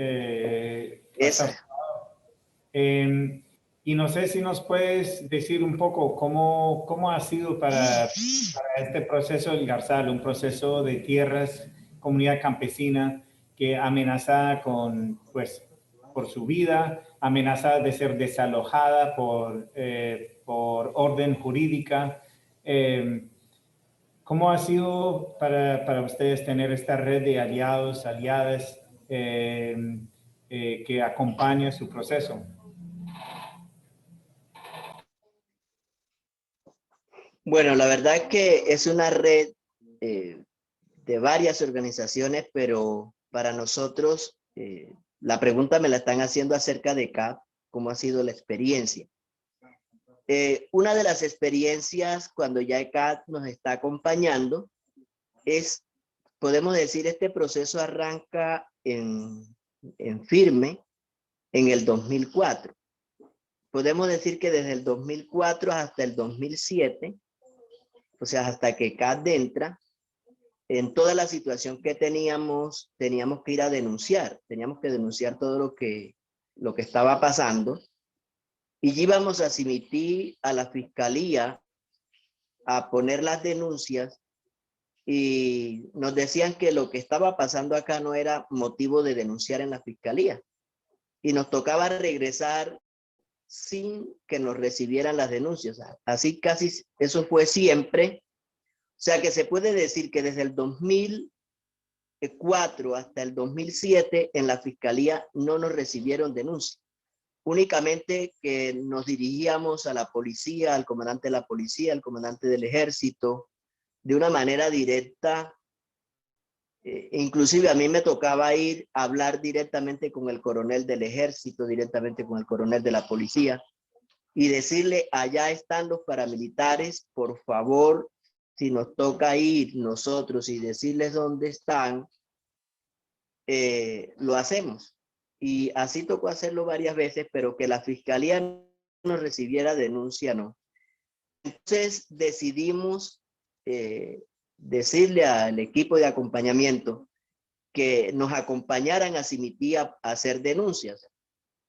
Y Y no sé si nos puedes decir un poco cómo ha sido para este proceso del Garzal, un proceso de tierras, comunidad campesina que amenaza pues, por su vida, amenaza de ser desalojada por orden jurídica. ¿Cómo ha sido para ustedes tener esta red de aliados, aliadas que acompaña su proceso? Bueno, la verdad es que es una red de varias organizaciones, pero para nosotros la pregunta me la están haciendo acerca de CAP, cómo ha sido la experiencia. Una de las experiencias cuando ya ECAD nos está acompañando es, podemos decir, este proceso arranca en firme en el 2004. Podemos decir que desde el 2004 hasta el 2007, o sea, hasta que CAD entra, en toda la situación que teníamos que ir a denunciar, teníamos que denunciar todo lo que estaba pasando. Y íbamos a Cimití, a la fiscalía, a poner las denuncias y nos decían que lo que estaba pasando acá no era motivo de denunciar en la fiscalía. Y nos tocaba regresar sin que nos recibieran las denuncias. Así casi eso fue siempre. O sea que se puede decir que desde el 2004 hasta el 2007 en la fiscalía no nos recibieron denuncias. Únicamente que nos dirigíamos a la policía, al comandante de la policía, al comandante del ejército, de una manera directa. Inclusive a mí me tocaba ir a hablar directamente con el coronel del ejército, directamente con el coronel de la policía, y decirle, allá están los paramilitares, por favor, si nos toca ir nosotros y decirles dónde están, lo hacemos. Y así tocó hacerlo varias veces, pero que la fiscalía no recibiera denuncia, no. Entonces decidimos decirle al equipo de acompañamiento que nos acompañaran a Cimití a hacer denuncias.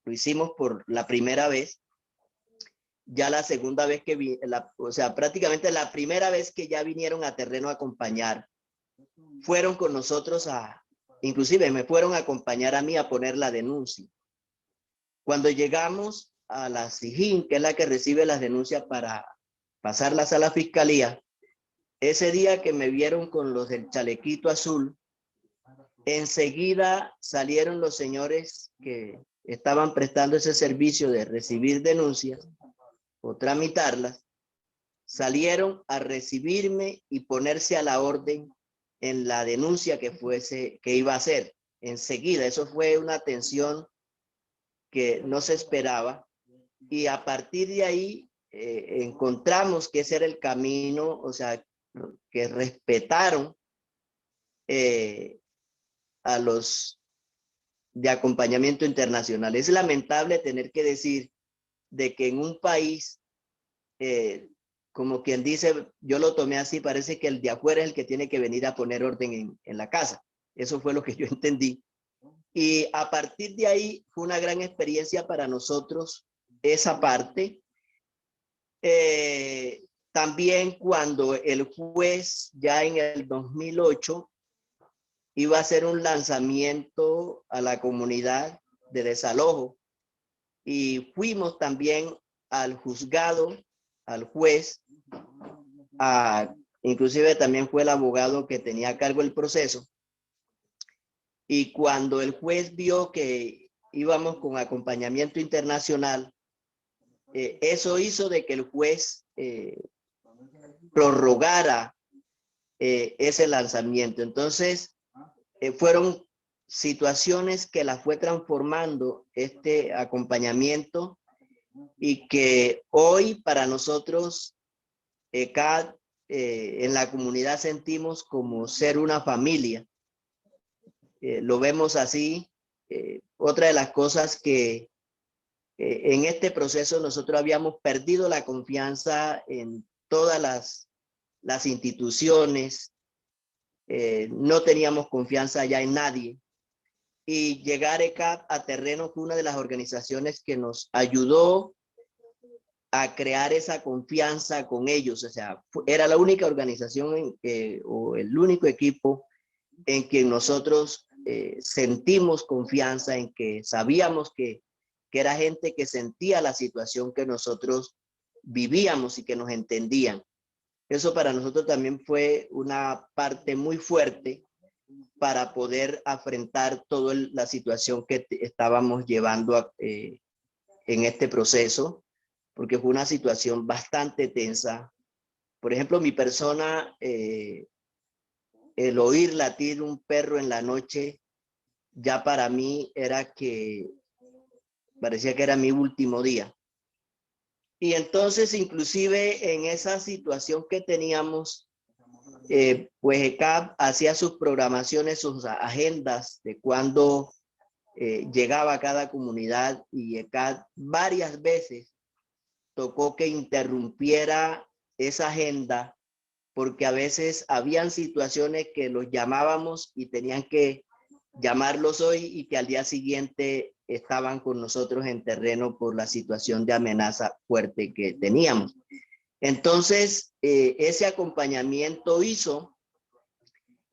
Lo hicimos por la primera vez. Ya la segunda vez que o sea, prácticamente la primera vez que ya vinieron a terreno a acompañar, fueron con nosotros inclusive me fueron a acompañar a mí a poner la denuncia. Cuando llegamos a la SIJIN, que es la que recibe las denuncias para pasarlas a la fiscalía, ese día que me vieron con los del chalequito azul, enseguida salieron los señores que estaban prestando ese servicio de recibir denuncias o tramitarlas, salieron a recibirme y ponerse a la orden en la denuncia que iba a hacer. Enseguida, eso fue una atención que no se esperaba. Y a partir de ahí encontramos que ese era el camino, o sea, que respetaron a los de acompañamiento internacional. Es lamentable tener que decir de que en un país, como quien dice, yo lo tomé así, parece que el de afuera es el que tiene que venir a poner orden en la casa. Eso fue lo que yo entendí. Y a partir de ahí fue una gran experiencia para nosotros esa parte. También cuando el juez ya en el 2008 iba a hacer un lanzamiento a la comunidad de desalojo y fuimos también al juzgado, al juez, inclusive también fue el abogado que tenía a cargo el proceso. Y cuando el juez vio que íbamos con acompañamiento internacional, eso hizo de que el juez prorrogara ese lanzamiento. Entonces, fueron situaciones que la fue transformando este acompañamiento y que hoy para nosotros, ECAD, en la comunidad sentimos como ser una familia. Lo vemos así. Otra de las cosas que en este proceso nosotros habíamos perdido la confianza en todas las instituciones, no teníamos confianza ya en nadie. Y llegar ECAD a terreno fue una de las organizaciones que nos ayudó a crear esa confianza con ellos. O sea, era la única organización o el único equipo en que nosotros sentimos confianza, en que sabíamos que era gente que sentía la situación que nosotros vivíamos y que nos entendían. Eso para nosotros también fue una parte muy fuerte para poder afrontar toda la situación que estábamos llevando en este proceso, porque fue una situación bastante tensa. Por ejemplo, mi persona, el oír latir un perro en la noche, ya para mí parecía que era mi último día. Y entonces, inclusive en esa situación que teníamos, pues ECAP hacía sus programaciones, sus agendas de cuándo llegaba a cada comunidad, y ECAP varias veces tocó que interrumpiera esa agenda, porque a veces habían situaciones que los llamábamos y tenían que llamarlos hoy y que al día siguiente estaban con nosotros en terreno por la situación de amenaza fuerte que teníamos. Entonces, ese acompañamiento hizo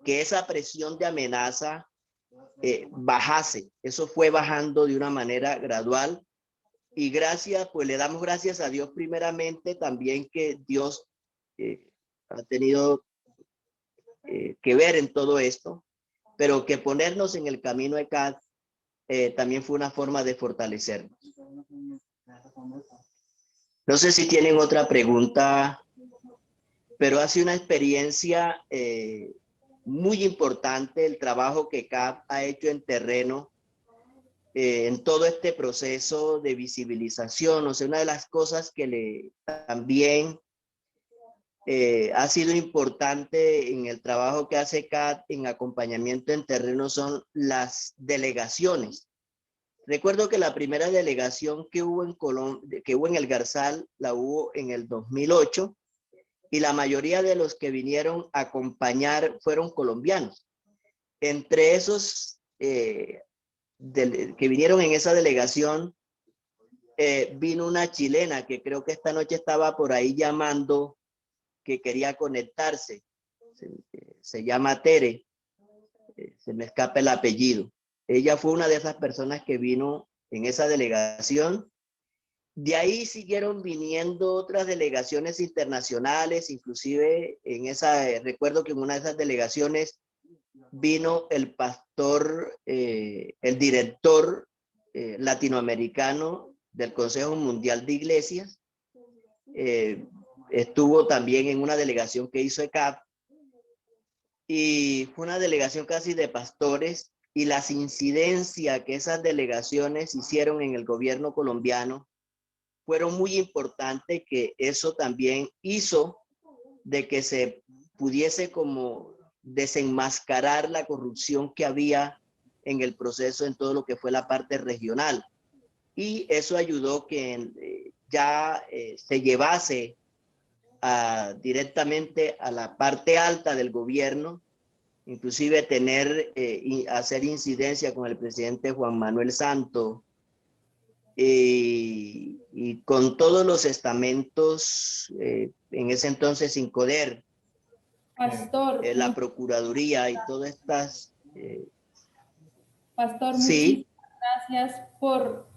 que esa presión de amenaza bajase. Eso fue bajando de una manera gradual, y gracias, pues le damos gracias a Dios primeramente, también que Dios ha tenido que ver en todo esto, pero que ponernos en el camino de CAD también fue una forma de fortalecernos. No sé si tienen otra pregunta, pero ha sido una experiencia muy importante el trabajo que CAP ha hecho en terreno en todo este proceso de visibilización. O sea, una de las cosas que también ha sido importante en el trabajo que hace CAT en acompañamiento en terreno son las delegaciones. Recuerdo que la primera delegación que hubo en Colombia, que hubo en el Garzal, la hubo en el 2008, y la mayoría de los que vinieron a acompañar fueron colombianos. Entre esos que vinieron en esa delegación, vino una chilena que creo que esta noche estaba por ahí llamando, que quería conectarse. Se llama Tere, se me escapa el apellido. Ella fue una de esas personas que vino en esa delegación. De ahí siguieron viniendo otras delegaciones internacionales, inclusive recuerdo que en una de esas delegaciones vino el pastor, el director latinoamericano del Consejo Mundial de Iglesias. Estuvo también en una delegación que hizo ECAP, y fue una delegación casi de pastores, y las incidencias que esas delegaciones hicieron en el gobierno colombiano fueron muy importantes, que eso también hizo de que se pudiese como desenmascarar la corrupción que había en el proceso en todo lo que fue la parte regional. Y eso ayudó que se llevase directamente a la parte alta del gobierno, inclusive hacer incidencia con el presidente Juan Manuel Santos, y con todos los estamentos, en ese entonces Incoder, Pastor, la Procuraduría y todas estas. Pastor, Sí. muchísimas gracias por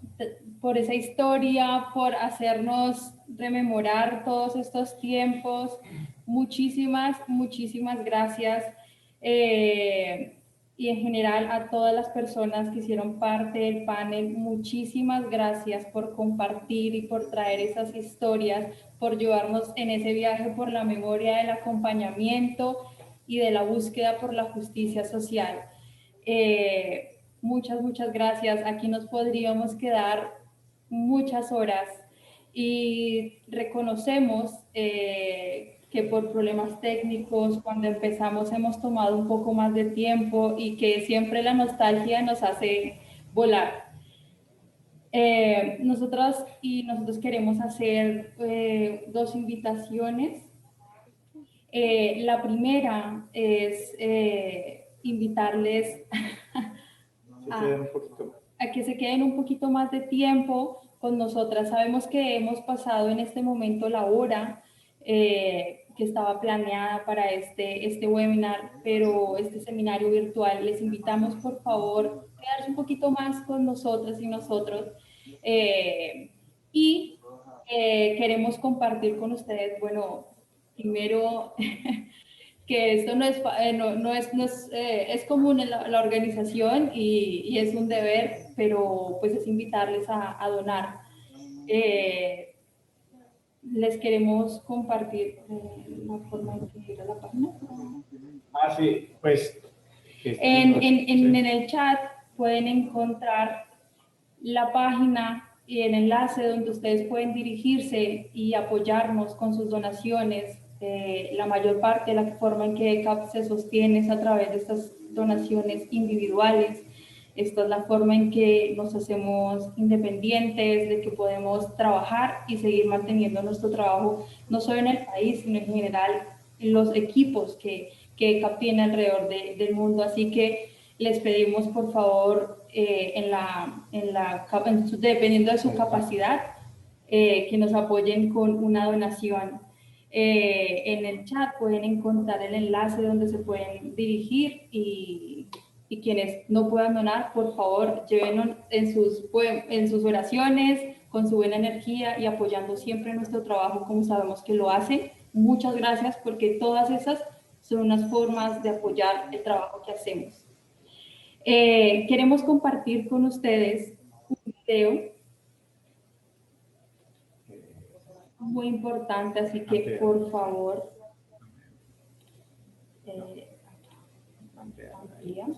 esa historia, por hacernos rememorar todos estos tiempos. Muchísimas, muchísimas gracias. Y en general a todas las personas que hicieron parte del panel, muchísimas gracias por compartir y por traer esas historias, por llevarnos en ese viaje por la memoria del acompañamiento y de la búsqueda por la justicia social. Muchas gracias. Aquí nos podríamos quedar muchas horas, y reconocemos que por problemas técnicos, cuando empezamos hemos tomado un poco más de tiempo, y que siempre la nostalgia nos hace volar. Nosotros queremos hacer dos invitaciones. La primera es invitarles a que se queden un poquito más de tiempo con nosotras. Sabemos que hemos pasado en este momento la hora que estaba planeada para este webinar, pero este seminario virtual. Les invitamos, por favor, a quedarse un poquito más con nosotras y nosotros. Queremos compartir con ustedes, bueno, primero que esto es común en la organización y es un deber, pero pues es invitarles a donar. Les queremos compartir la forma en que ir a la página. Sí, pues. En el chat pueden encontrar la página y el enlace donde ustedes pueden dirigirse y apoyarnos con sus donaciones. La mayor parte de la forma en que ECAP se sostiene es a través de estas donaciones individuales. Esta es la forma en que nos hacemos independientes, de que podemos trabajar y seguir manteniendo nuestro trabajo, no solo en el país, sino en general en los equipos que ECAP tiene alrededor del mundo. Así que les pedimos, por favor, dependiendo de su capacidad, que nos apoyen con una donación. En el chat pueden encontrar el enlace donde se pueden dirigir y quienes no puedan donar, por favor, llévenlo en sus oraciones, con su buena energía y apoyando siempre nuestro trabajo como sabemos que lo hacen. Muchas gracias, porque todas esas son unas formas de apoyar el trabajo que hacemos. Queremos compartir con ustedes un video muy importante, así que por favor, amplía acá,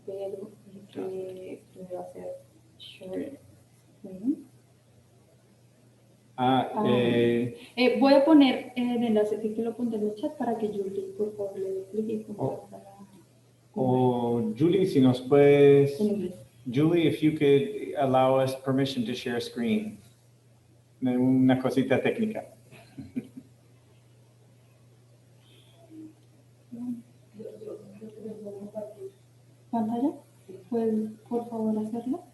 pero que va a ser short screen. Voy a poner el enlace que lo pondré en el chat para que Julie, por favor, le dé clic y comparta O Julie, si nos puedes. en inglés. Julie, if you could allow us permission to share screen. Una cosita técnica. ¿Pantalla? ¿Puedes, por favor, hacerlo?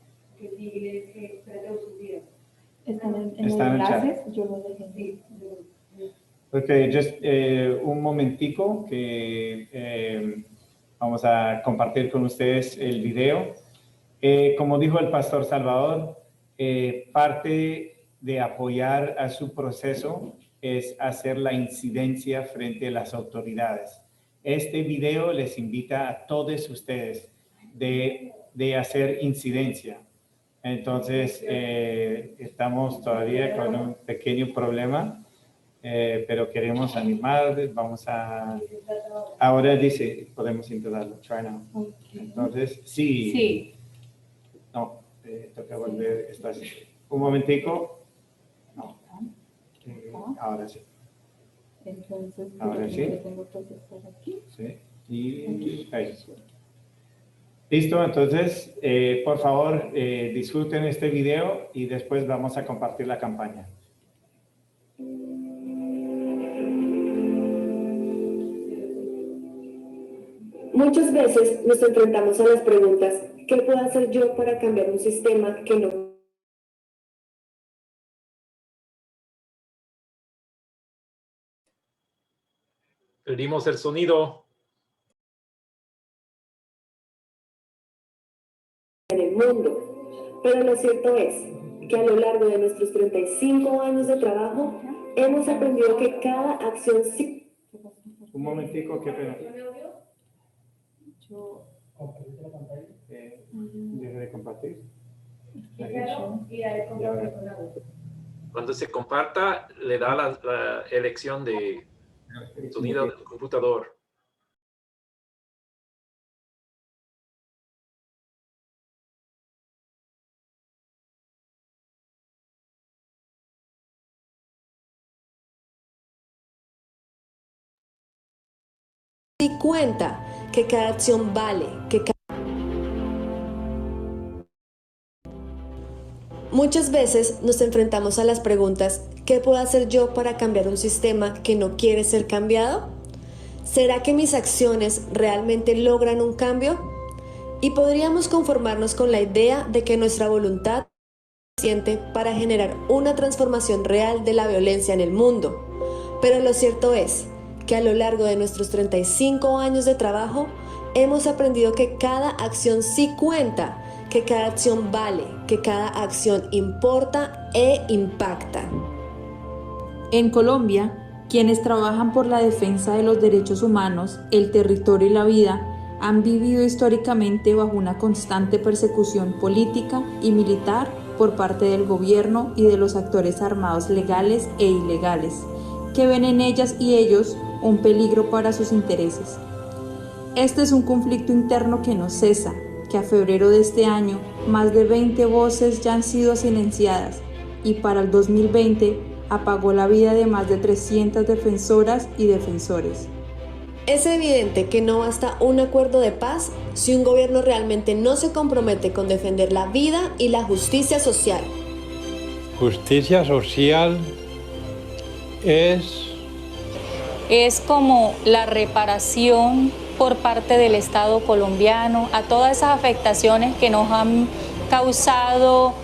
Están en los Está en el chat. enlaces, yo los dejé. Ok, just un momentico que vamos a compartir con ustedes el video. Como dijo el pastor Salvador, parte de apoyar a su proceso es hacer la incidencia frente a las autoridades. Este video les invita a todos ustedes de hacer incidencia. Entonces, estamos todavía con un pequeño problema, pero queremos animar. Ahora dice, podemos intentarlo. Try now. Okay. Entonces, sí. Sí. No, toca volver. Un momentico. No. Ahora sí. Entonces, Ahora sí. tengo que estar aquí. Sí. Y ahí. Listo, entonces, por favor, disfruten este video y después vamos a compartir la campaña. Muchas veces nos enfrentamos a las preguntas, ¿qué puedo hacer yo para cambiar un sistema que no? Perdimos el sonido. En el mundo? Pero lo cierto es que a lo largo de nuestros 35 años de trabajo, hemos aprendido que cada acción sí. Un momentico, qué pena. Deje de compartir. Cuando se comparta, le da la elección de sonido del computador. Di cuenta que cada acción vale, Muchas veces nos enfrentamos a las preguntas, ¿qué puedo hacer yo para cambiar un sistema que no quiere ser cambiado? ¿Será que mis acciones realmente logran un cambio? y podríamos conformarnos con la idea de que nuestra voluntad es suficiente para generar una transformación real de la violencia en el mundo. Pero lo cierto es que a lo largo de nuestros 35 años de trabajo, hemos aprendido que cada acción sí cuenta, que cada acción vale, que cada acción importa e impacta. En Colombia, quienes trabajan por la defensa de los derechos humanos, el territorio y la vida, han vivido históricamente bajo una constante persecución política y militar por parte del gobierno y de los actores armados legales e ilegales, que ven en ellas y ellos un peligro para sus intereses. Este es un conflicto interno que no cesa, que a febrero de este año más de 20 voces ya han sido silenciadas y para el 2020 apagó la vida de más de 300 defensoras y defensores. Es evidente que no basta un acuerdo de paz si un gobierno realmente no se compromete con defender la vida y la justicia social. Justicia social es como la reparación por parte del Estado colombiano a todas esas afectaciones que nos han causado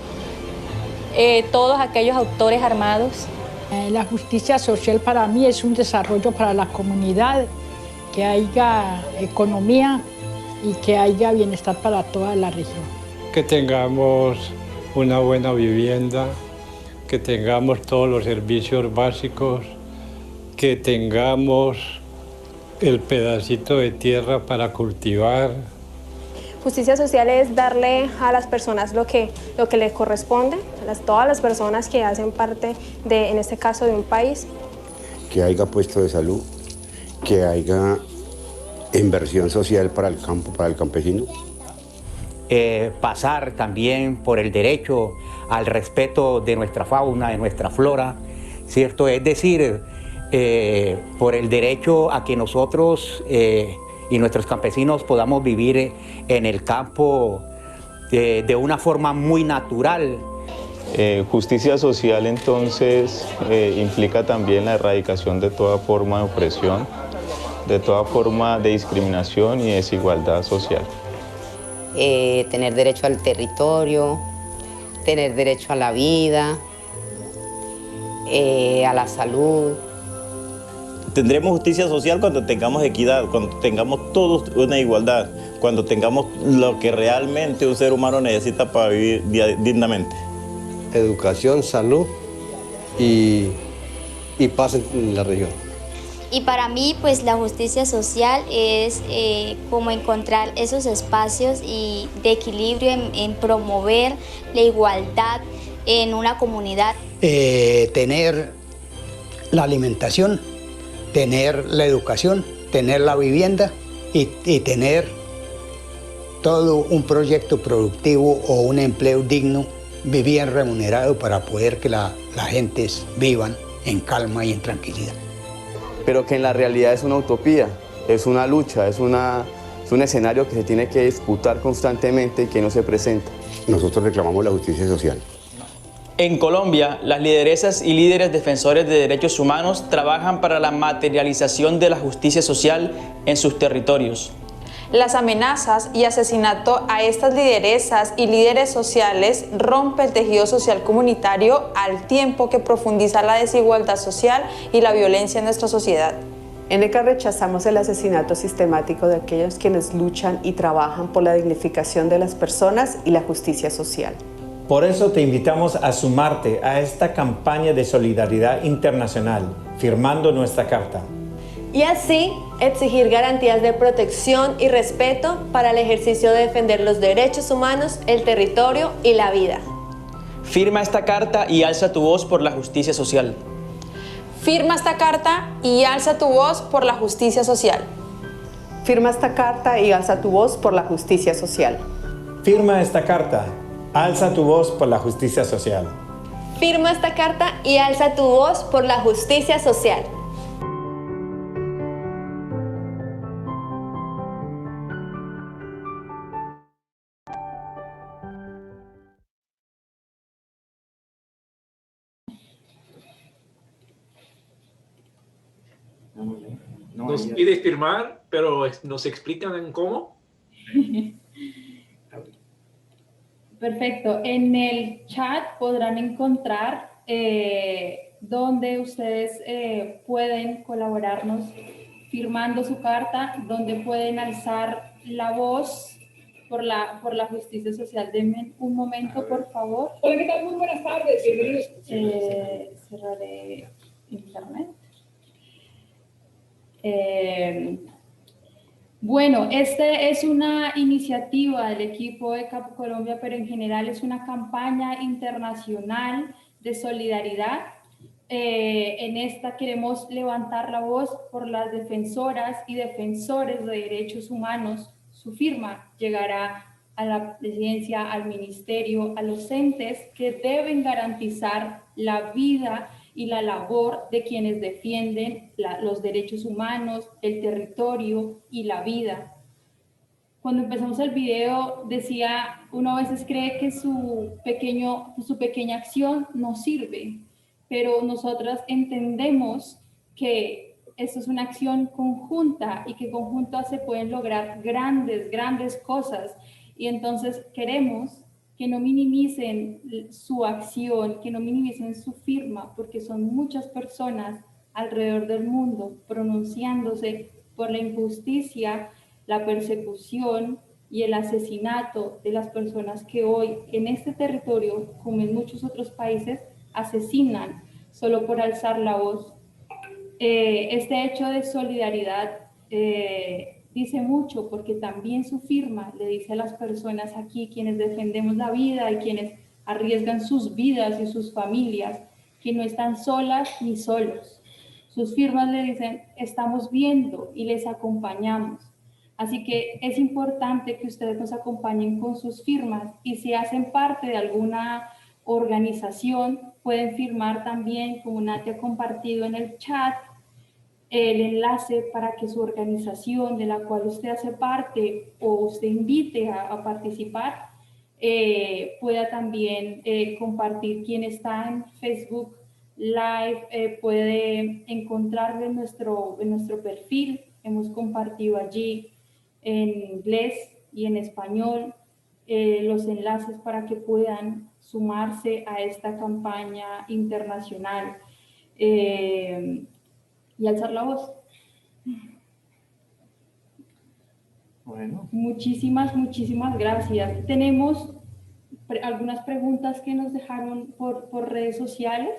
todos aquellos autores armados. La justicia social para mí es un desarrollo para la comunidad, que haya economía y que haya bienestar para toda la región. que tengamos una buena vivienda, que tengamos todos los servicios básicos, que tengamos el pedacito de tierra para cultivar. Justicia social es darle a las personas lo que les corresponde, todas las personas que hacen parte de, en este caso, de un país. Que haya puesto de salud, que haya inversión social para el campo, para el campesino. Pasar también por el derecho al respeto de nuestra fauna, de nuestra flora, ¿cierto? Es decir, por el derecho a que nosotros y nuestros campesinos podamos vivir en el campo de una forma muy natural. Justicia social entonces implica también la erradicación de toda forma de opresión, de toda forma de discriminación y desigualdad social. Tener derecho al territorio, tener derecho a la vida, a la salud. Tendremos justicia social cuando tengamos equidad, cuando tengamos todos una igualdad, cuando tengamos lo que realmente un ser humano necesita para vivir dignamente. Educación, salud y paz en la región. Y para mí, pues la justicia social es como encontrar esos espacios de equilibrio en promover la igualdad en una comunidad. Tener la alimentación, tener la educación, tener la vivienda y tener todo un proyecto productivo o un empleo digno, bien remunerado para poder que la gente vivan en calma y en tranquilidad. Pero que en la realidad es una utopía, es una lucha, es un escenario que se tiene que disputar constantemente y que no se presenta. Nosotros reclamamos la justicia social. En Colombia, las lideresas y líderes defensores de derechos humanos trabajan para la materialización de la justicia social en sus territorios. Las amenazas y asesinato a estas lideresas y líderes sociales rompe el tejido social comunitario al tiempo que profundiza la desigualdad social y la violencia en nuestra sociedad. En ECA rechazamos el asesinato sistemático de aquellos quienes luchan y trabajan por la dignificación de las personas y la justicia social. Por eso te invitamos a sumarte a esta campaña de solidaridad internacional, firmando nuestra carta. Y así exigir garantías de protección y respeto para el ejercicio de defender los derechos humanos, el territorio y la vida. Firma esta carta y alza tu voz por la justicia social. Firma esta carta y alza tu voz por la justicia social. Firma esta carta y alza tu voz por la justicia social. Firma esta carta, alza tu voz por la justicia social. Firma esta carta y alza tu voz por la justicia social. Nos pide firmar, pero ¿nos explican en cómo? Perfecto. En el chat podrán encontrar donde ustedes pueden colaborarnos firmando su carta, donde pueden alzar la voz por la justicia social. Denme un momento, por favor. Hola, ¿qué tal? Muy buenas tardes. Bienvenidos. Cerraré internet. Bueno, esta es una iniciativa del equipo de Capo Colombia, pero en general es una campaña internacional de solidaridad. En esta queremos levantar la voz por las defensoras y defensores de derechos humanos. Su firma llegará a la presidencia, al ministerio, a los entes que deben garantizar la vida y la labor de quienes defienden los derechos humanos, el territorio y la vida. Cuando empezamos el video decía, uno a veces cree que su pequeña acción no sirve, pero nosotras entendemos que esto es una acción conjunta y que conjuntas se pueden lograr grandes cosas. Y entonces queremos que no minimicen su acción, que no minimicen su firma, porque son muchas personas alrededor del mundo pronunciándose por la injusticia, la persecución y el asesinato de las personas que hoy en este territorio, como en muchos otros países, asesinan solo por alzar la voz. Este hecho de solidaridad dice mucho, porque también su firma le dice a las personas aquí, quienes defendemos la vida y quienes arriesgan sus vidas y sus familias, que no están solas ni solos. Sus firmas le dicen, estamos viendo y les acompañamos. Así que es importante que ustedes nos acompañen con sus firmas, y si hacen parte de alguna organización, pueden firmar también, como Nati ha compartido en el chat, el enlace para que su organización de la cual usted hace parte o usted invite a participar pueda también compartir. Quien está en Facebook Live puede encontrarlo en nuestro perfil. Hemos compartido allí en inglés y en español los enlaces para que puedan sumarse a esta campaña internacional y alzar la voz. Bueno. Muchísimas gracias. Tenemos algunas preguntas que nos dejaron por redes sociales.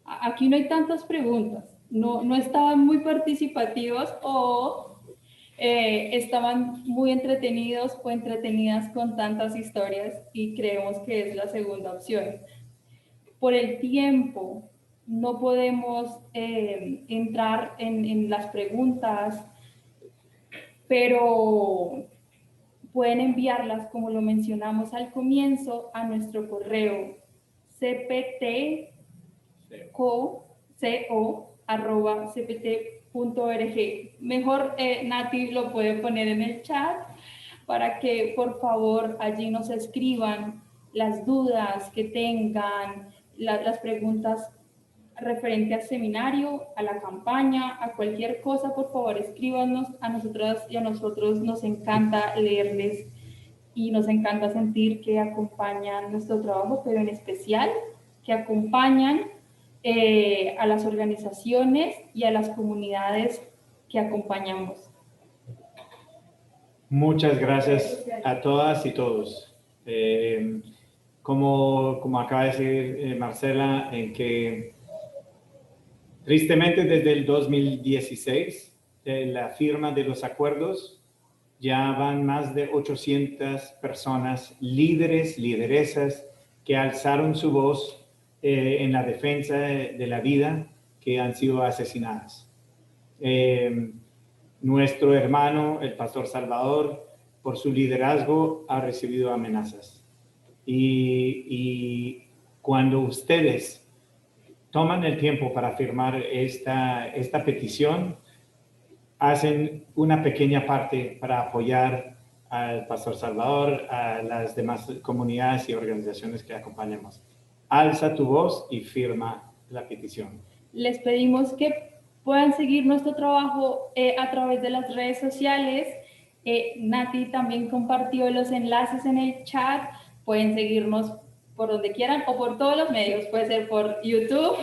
Aquí no hay tantas preguntas, no estaban muy participativos o estaban muy entretenidos o entretenidas con tantas historias, y creemos que es la segunda opción. Por el tiempo no podemos entrar en las preguntas, pero pueden enviarlas, como lo mencionamos al comienzo, a nuestro correo cptco@cpt.org. Mejor Nati lo puede poner en el chat para que por favor allí nos escriban las dudas que tengan, las preguntas referente al seminario, a la campaña, a cualquier cosa. Por favor escríbanos. A nosotras y a nosotros nos encanta leerles y nos encanta sentir que acompañan nuestro trabajo, pero en especial que acompañan a las organizaciones y a las comunidades que acompañamos. Muchas gracias a todas y todos. Como acaba de decir Marcela, en que tristemente desde el 2016, la firma de los acuerdos, ya van más de 800 personas, líderes, lideresas, que alzaron su voz en la defensa de la vida, que han sido asesinadas. Nuestro hermano, el pastor Salvador, por su liderazgo, ha recibido amenazas. Y cuando ustedes toman el tiempo para firmar esta petición, hacen una pequeña parte para apoyar al pastor Salvador, a las demás comunidades y organizaciones que acompañamos. Alza tu voz y firma la petición. Les pedimos que puedan seguir nuestro trabajo a través de las redes sociales. Nati también compartió los enlaces en el chat pueden seguirnos por donde quieran o por todos los medios, puede ser por YouTube,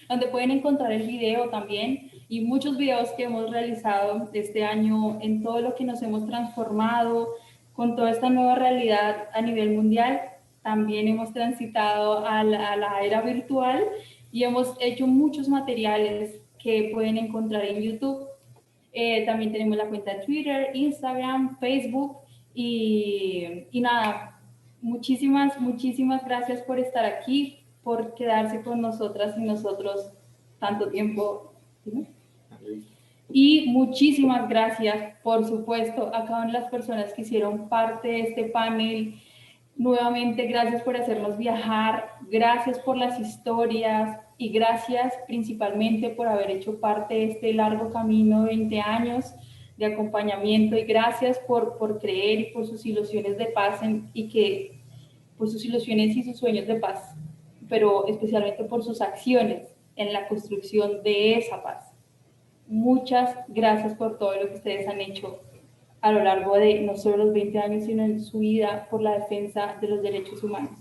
donde pueden encontrar el video también y muchos videos que hemos realizado este año en todo lo que nos hemos transformado con toda esta nueva realidad a nivel mundial. También hemos transitado a la era virtual y hemos hecho muchos materiales que pueden encontrar en YouTube. También tenemos la cuenta de Twitter, Instagram, Facebook y nada, muchísimas gracias por estar aquí, por quedarse con nosotras y nosotros tanto tiempo. ¿Sí? Y muchísimas gracias, por supuesto, a cada una de las personas que hicieron parte de este panel. Nuevamente, gracias por hacernos viajar, gracias por las historias y gracias principalmente por haber hecho parte de este largo camino de 20 años de acompañamiento y gracias por creer y por sus ilusiones de paz por sus ilusiones y sus sueños de paz, pero especialmente por sus acciones en la construcción de esa paz. Muchas gracias por todo lo que ustedes han hecho a lo largo de no solo los 20 años, sino en su vida por la defensa de los derechos humanos.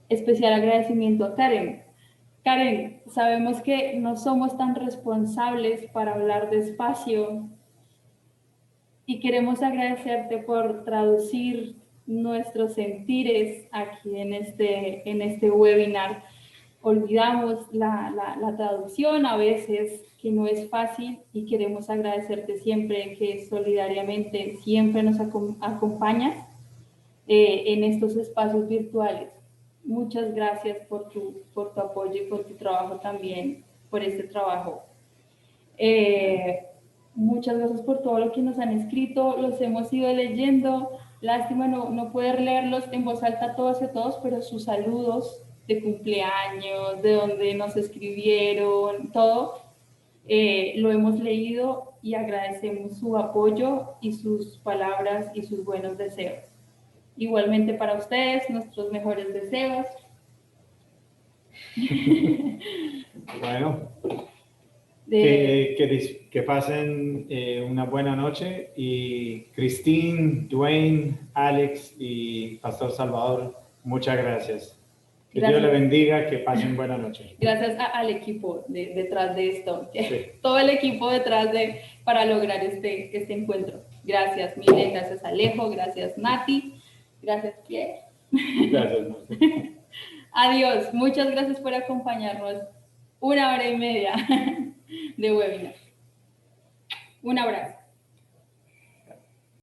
Especial agradecimiento a Karen. Karen, sabemos que no somos tan responsables para hablar despacio y queremos agradecerte por traducir nuestros sentires aquí en este webinar. Olvidamos la traducción a veces, que no es fácil, y queremos agradecerte siempre que solidariamente siempre nos acompañas en estos espacios virtuales. Muchas gracias por tu apoyo y por tu trabajo también, por este trabajo. Muchas gracias por todo lo que nos han escrito, los hemos ido leyendo. Lástima no poder leerlos en voz alta todos y todos, pero sus saludos de cumpleaños, de donde nos escribieron, todo, lo hemos leído y agradecemos su apoyo y sus palabras y sus buenos deseos. Igualmente para ustedes, nuestros mejores deseos. Bueno, que pasen una buena noche y Christine, Dwayne, Alex y Pastor Salvador, muchas gracias. Que Gracias. Dios le bendiga, que pasen buena noche. Gracias al equipo detrás de esto, Sí. todo el equipo detrás para lograr este encuentro. Gracias, Mile, gracias Alejo, gracias Nati, gracias Pierre. Gracias, Marta. Adiós, muchas gracias por acompañarnos 1 hora y media de webinar. Un abrazo.